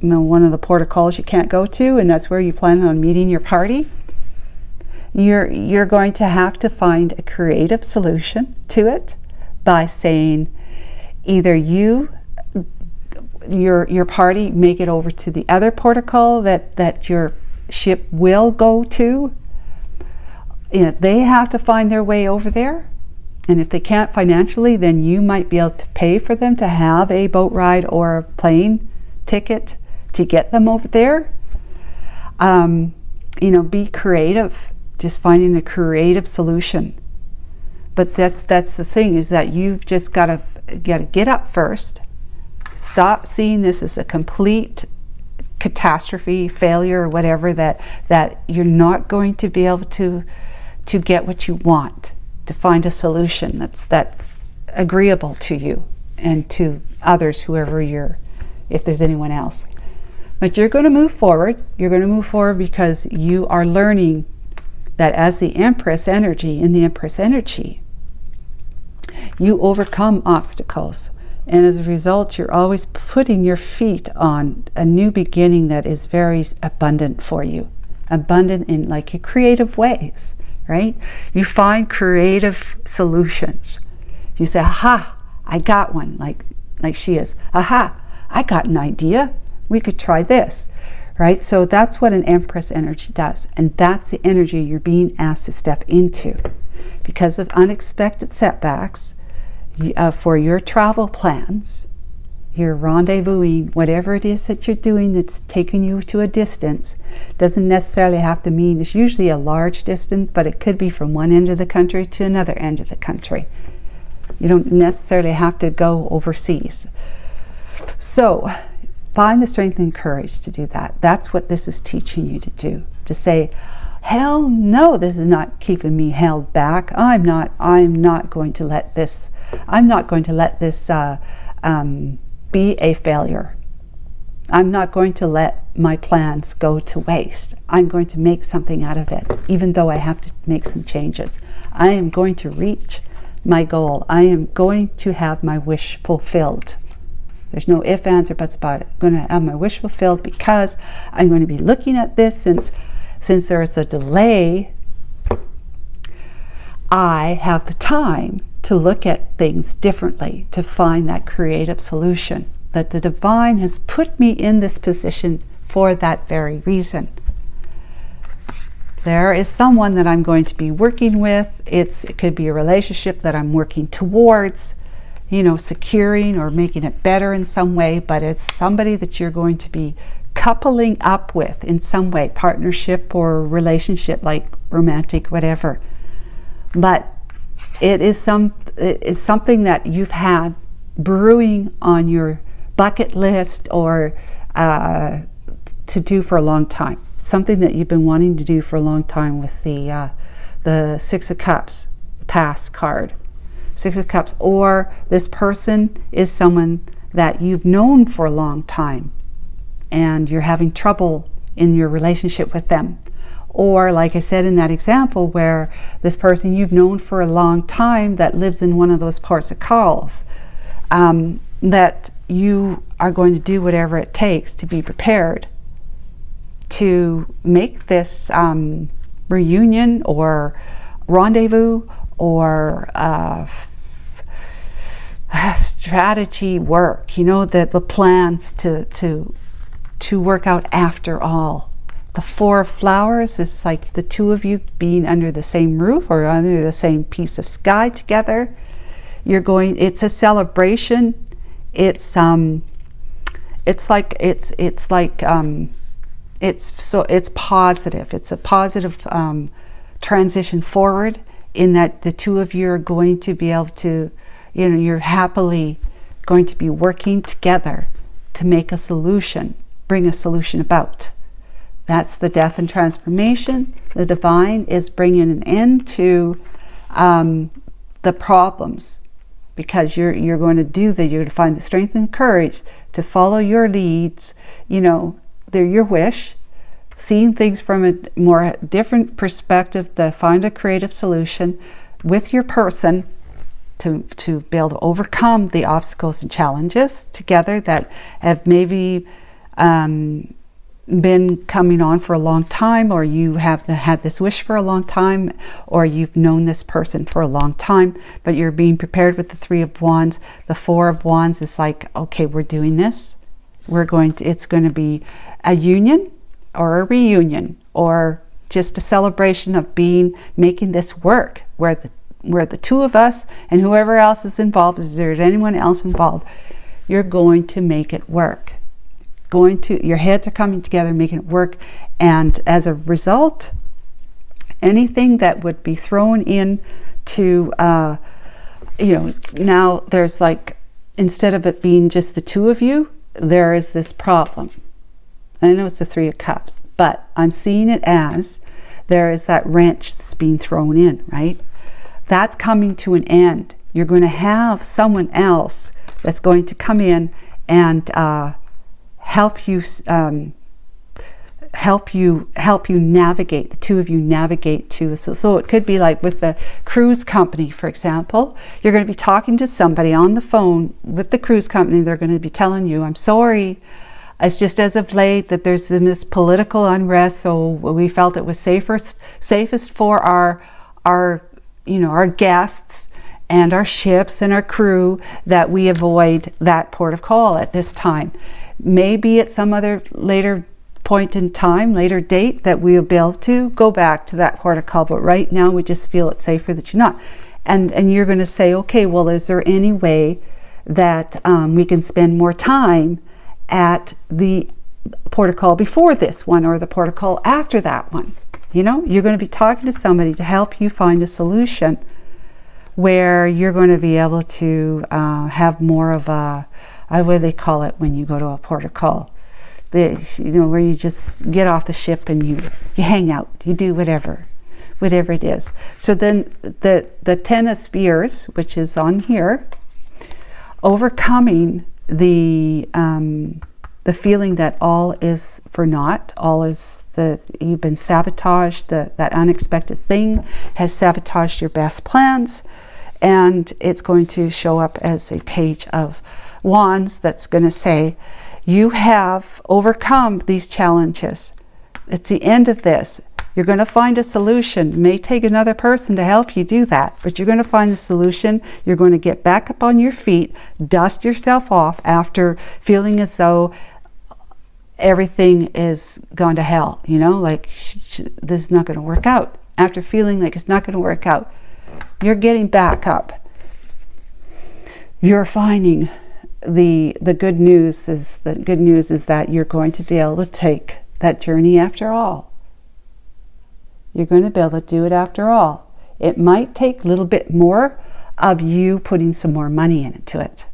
one of the port of calls you can't go to, and that's where you plan on meeting your party, you're going to have to find a creative solution to it by saying either your party make it over to the other port of call that your ship will go to. They have to find their way over there, and if they can't financially, then you might be able to pay for them to have a boat ride or a plane ticket to get them over there. Be creative, just finding a creative solution. But that's the thing, is that you've just got to get up first. Stop seeing this as a complete catastrophe, failure, or whatever, that you're not going to be able to get what you want, to find a solution that's agreeable to you and to others, if there's anyone else. But you're going to move forward. You're going to move forward because you are learning that as the Empress energy, in the Empress energy, you overcome obstacles. And as a result, you're always putting your feet on a new beginning that is very abundant for you. Abundant in like creative ways, right? You find creative solutions. You say, aha, I got one, like she is. Aha, I got an idea. We could try this, right? So that's what an Empress energy does. And that's the energy you're being asked to step into. Because of unexpected setbacks for your travel plans, your rendezvousing, whatever it is that you're doing that's taking you to a distance, doesn't necessarily have to mean, it's usually a large distance, but it could be from one end of the country to another end of the country. You don't necessarily have to go overseas. So find the strength and courage to do that. That's what this is teaching you to do. To say, hell no, this is not keeping me held back. I'm not going to let this be a failure. I'm not going to let my plans go to waste. I'm going to make something out of it, even though I have to make some changes. I am going to reach my goal. I am going to have my wish fulfilled. There's no ifs, ands, or buts about it. I'm going to have my wish fulfilled because I'm going to be looking at this since there is a delay. I have the time to look at things differently, to find that creative solution, that the divine has put me in this position for that very reason. There is someone that I'm going to be working with. It could be a relationship that I'm working towards, securing or making it better in some way, but it's somebody that you're going to be coupling up with in some way, partnership or relationship, like romantic, whatever. But it is something that you've had brewing on your bucket list or to do for a long time. Something that you've been wanting to do for a long time with the Six of Cups, past card. Six of Cups, or this person is someone that you've known for a long time and you're having trouble in your relationship with them. Or like I said in that example, where this person you've known for a long time that lives in one of those ports of calls, that you are going to do whatever it takes to be prepared to make this reunion or rendezvous or strategy work, the plans to work out after all. The Four of Flowers is like the two of you being under the same roof or under the same piece of sky together. It's a celebration. It's positive. It's a positive transition forward, in that the two of you are going to be able to, you're happily going to be working together to make a solution, bring a solution about. That's the death and transformation. The divine is bringing an end to the problems, because you're going to do that. You're going to find the strength and courage to follow your leads. You know, they're your wish. Seeing things from a more different perspective, to find a creative solution with your person to be able to overcome the obstacles and challenges together that have maybe been coming on for a long time, or you have had this wish for a long time, or you've known this person for a long time, but you're being prepared with the Three of Wands. The Four of Wands is like, okay, we're doing this. It's going to be a union or a reunion, or just a celebration of making this work, where the two of us and whoever else is involved, is there anyone else involved, you're going to make it work. Your heads are coming together, making it work. And as a result, anything that would be thrown in to, now there's like, instead of it being just the two of you, there is this problem. I know it's the Three of Cups, but I'm seeing it as there is that wrench that's being thrown in, right? That's coming to an end. You're going to have someone else that's going to come in and help you navigate. The two of you navigate to. So it could be like with the cruise company, for example. You're going to be talking to somebody on the phone with the cruise company. They're going to be telling you, I'm sorry, it's just as of late that there's this political unrest, so we felt it was safest for our guests and our ships and our crew that we avoid that port of call at this time. Maybe at some other later point in time, later date, that we'll be able to go back to that port of call, but right now we just feel it's safer that you're not. And you're going to say, okay, well, is there any way that we can spend more time at the port of call before this one, or the port of call after that one? You know, you're going to be talking to somebody to help you find a solution where you're going to be able to have more of a, what do they call it when you go to a port of call? Where you just get off the ship and you hang out, you do whatever it is. So then the Ten of Spears, which is on here, overcoming the feeling that all is for naught, you've been sabotaged, that unexpected thing has sabotaged your best plans, and it's going to show up as a Page of Wands that's going to say, you have overcome these challenges. It's the end of this. You're going to find a solution. It may take another person to help you do that, but you're going to find a solution. You're going to get back up on your feet, dust yourself off after feeling as though everything is gone to hell, like this is not going to work out. After feeling like it's not going to work out, you're getting back up. You're finding the good news is that you're going to be able to take that journey after all. You're going to be able to do it after all. It might take a little bit more of you putting some more money into it.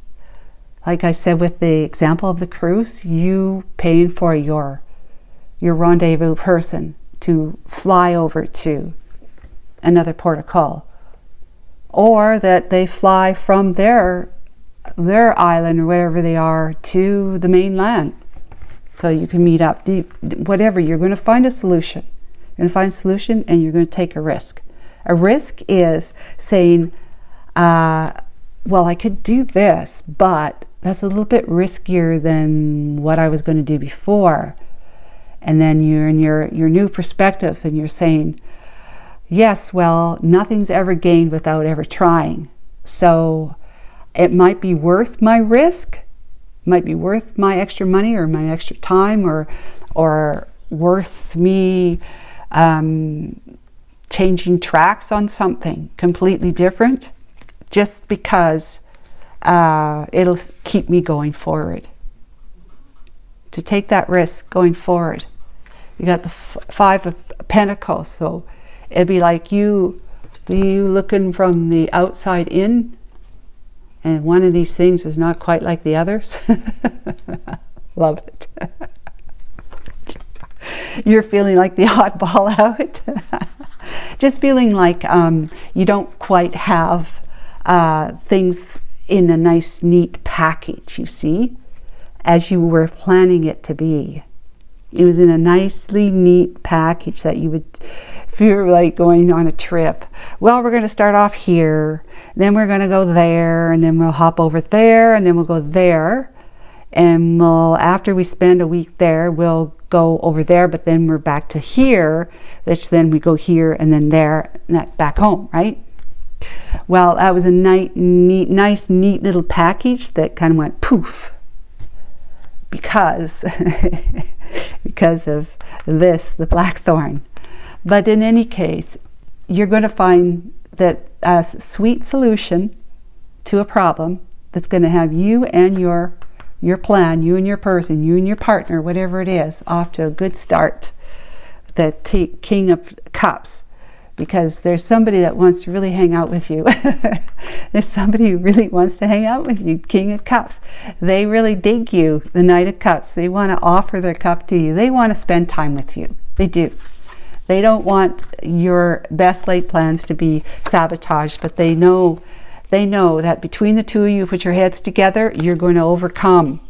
Like I said with the example of the cruise, you paying for your rendezvous person to fly over to another port of call, or that they fly from their island or wherever they are to the mainland, so you can meet up. Whatever, you're going to find a solution. You're going to find a solution, and you're going to take a risk. A risk is saying, well, I could do this, but that's a little bit riskier than what I was going to do before. And then you're in your new perspective, and you're saying, yes, well, nothing's ever gained without ever trying. So it might be worth my risk, might be worth my extra money or my extra time, or worth me changing tracks on something completely different, just because it'll keep me going forward. To take that risk going forward. You got the Five of Pentacles, so it'd be like you looking from the outside in, and one of these things is not quite like the others. Love it. you're feeling like the oddball out. Just feeling like you don't quite have things in a nice, neat package, you see, as you were planning it to be. It was in a nicely neat package that you would, if you're like going on a trip, well, we're going to start off here, then we're going to go there, and then we'll hop over there, and then we'll go there, and we'll, after we spend a week there, we'll go over there, but then we're back to here, which then we go here, and then there, and back home, right? Well, that was a nice, neat little package that kind of went poof, because because of this, the blackthorn. But in any case, you're going to find that a sweet solution to a problem that's going to have you and your plan, you and your person, you and your partner, whatever it is, off to a good start. The King of Cups. Because there's somebody that wants to really hang out with you. There's somebody who really wants to hang out with you, King of Cups. They really dig you, the Knight of Cups. They want to offer their cup to you. They want to spend time with you. They do. They don't want your best laid plans to be sabotaged, but they know that between the two of you, put your heads together, you're going to overcome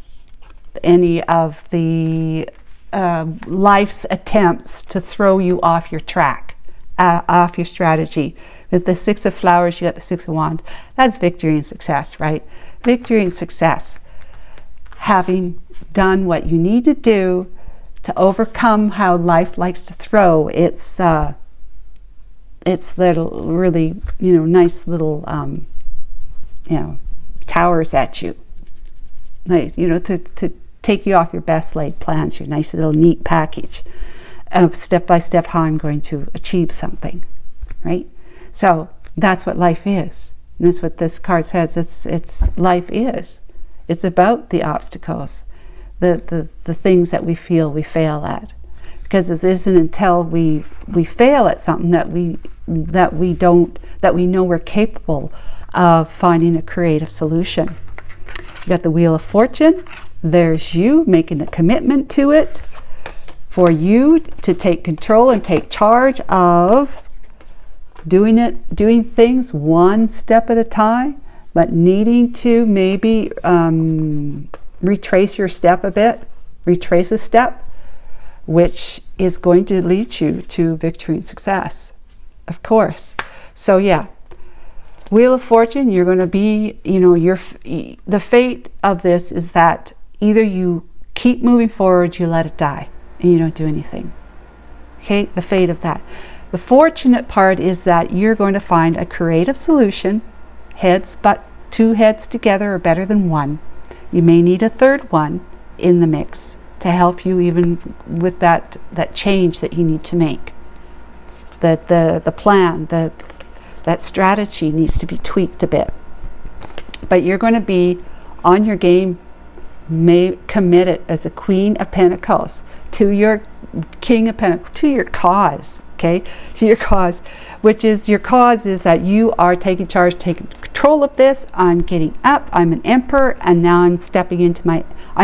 any of the life's attempts to throw you off your track. Off your strategy. With the Six of Flowers, you got the Six of Wands. That's victory and success, right? Victory and success. Having done what you need to do to overcome how life likes to throw its little, really, nice little, towers at you. Nice, to take you off your best laid plans, your nice little neat package of step by step how I'm going to achieve something, right? So that's what life is. And that's what this card says. It's life is. It's about the obstacles, the things that we feel we fail at. Because it isn't until we fail at something that we know we're capable of finding a creative solution. You got the Wheel of Fortune. There's you making a commitment to it, for you to take control and take charge of doing things one step at a time, but needing to maybe retrace your step a bit, retrace a step, which is going to lead you to victory and success, of course. So yeah, Wheel of Fortune, you're going to be, the fate of this is that either you keep moving forward, you let it die, and you don't do anything. Okay, the fate of that. The fortunate part is that you're going to find a creative solution. But two heads together are better than one. You may need a third one in the mix to help you even with that change that you need to make. The plan, that strategy needs to be tweaked a bit. But you're going to be on your game, committed as a Queen of Pentacles to your King of Pentacles, to your cause, okay? To your cause, which is your cause is that you are taking charge, taking control of this. I'm getting up, I'm an Emperor, and now I'm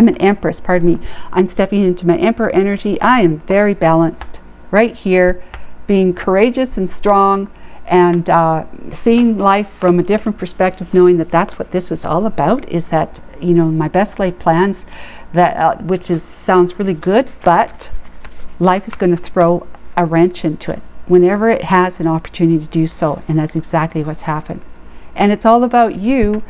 an Empress, pardon me. I'm stepping into my Emperor energy. I am very balanced right here, being courageous and strong, and seeing life from a different perspective, knowing that that's what this was all about, is that, my best laid plans, that sounds really good, but life is going to throw a wrench into it whenever it has an opportunity to do so, and that's exactly what's happened. And it's all about you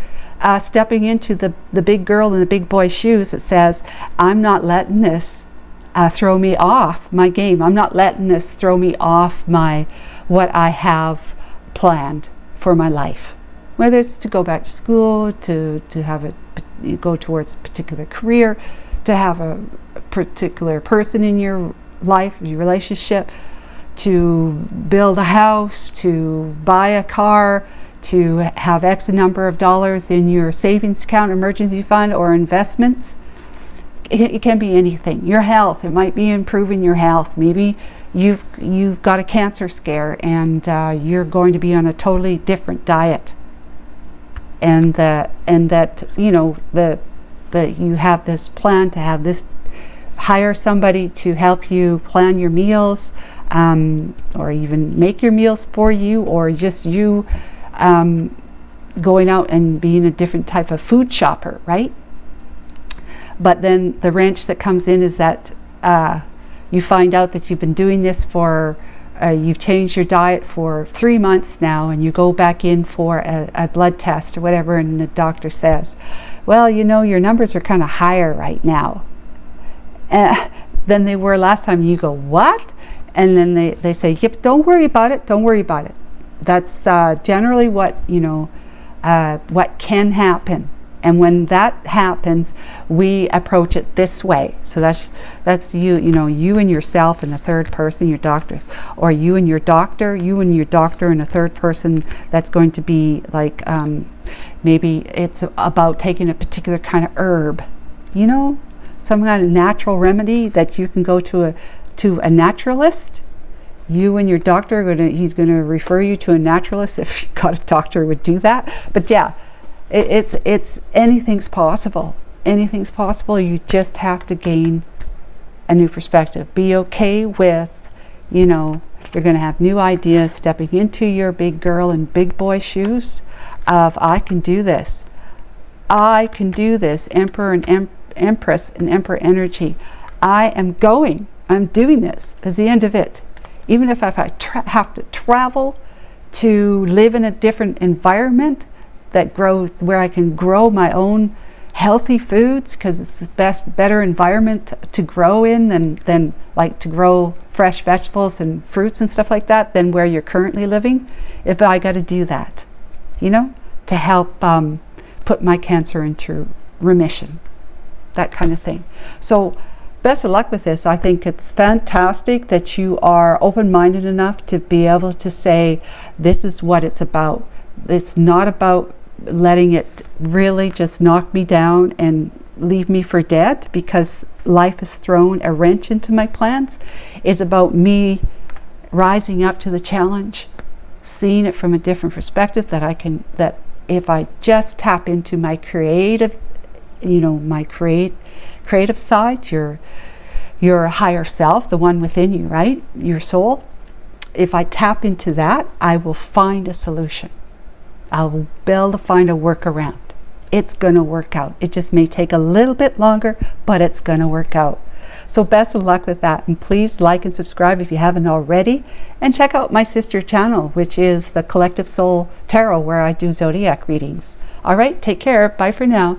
stepping into the big girl in the big boy shoes that says, I'm not letting this throw me off my game. I'm not letting this throw me off what I have planned for my life. Whether it's to go back to school, to have go towards a particular career, to have a particular person in your life, your relationship, to build a house, to buy a car, to have X number of dollars in your savings account, emergency fund, or investments. It can be anything. Your health, it might be improving your health. Maybe you've got a cancer scare and you're going to be on a totally different diet. And that you have this plan to have this hire somebody to help you plan your meals, or even make your meals for you, or just you going out and being a different type of food shopper, right? But then the wrench that comes in is that you find out that you've been doing this for, you've changed your diet for 3 months now, and you go back in for a blood test or whatever, and the doctor says, well, you know, your numbers are kind of higher right now than they were last time. And you go, what? And then they say, yep, don't worry about it, don't worry about it. That's generally what, you know, what can happen. And when that happens, we approach it this way. So that's you, you know, you and yourself and the third person, your doctor, or you and your doctor and a third person. That's going to be like, maybe it's about taking a particular kind of herb, you know, some kind of natural remedy that you can go to a naturalist. You and your doctor he's gonna refer you to a naturalist if you got a doctor who would do that. But yeah, it's anything's possible. Anything's possible. You just have to gain a new perspective. Be okay with, you know, you're going to have new ideas, stepping into your big girl and big boy shoes of, I can do this. I can do this. Emperor and Empress and Emperor energy. I'm doing this. That's the end of it. Even if I have to travel to live in a different environment, where I can grow my own healthy foods, because it's the better environment to grow in than like to grow fresh vegetables and fruits and stuff like that than where you're currently living. If I got to do that, you know, to help put my cancer into remission, that kind of thing. So best of luck with this. I think it's fantastic that you are open-minded enough to be able to say, this is what it's about. It's not about letting it really just knock me down and leave me for dead because life has thrown a wrench into my plans. It's about me rising up to the challenge, seeing it from a different perspective, that if I just tap into my creative, you know, my creative side, your higher self, the one within you, right? Your soul. If I tap into that, I will find a solution. I'll be able to find a workaround. It's going to work out. It just may take a little bit longer, but it's going to work out. So best of luck with that. And please like and subscribe if you haven't already. And check out my sister channel, which is the Collective Soul Tarot, where I do zodiac readings. All right, take care. Bye for now.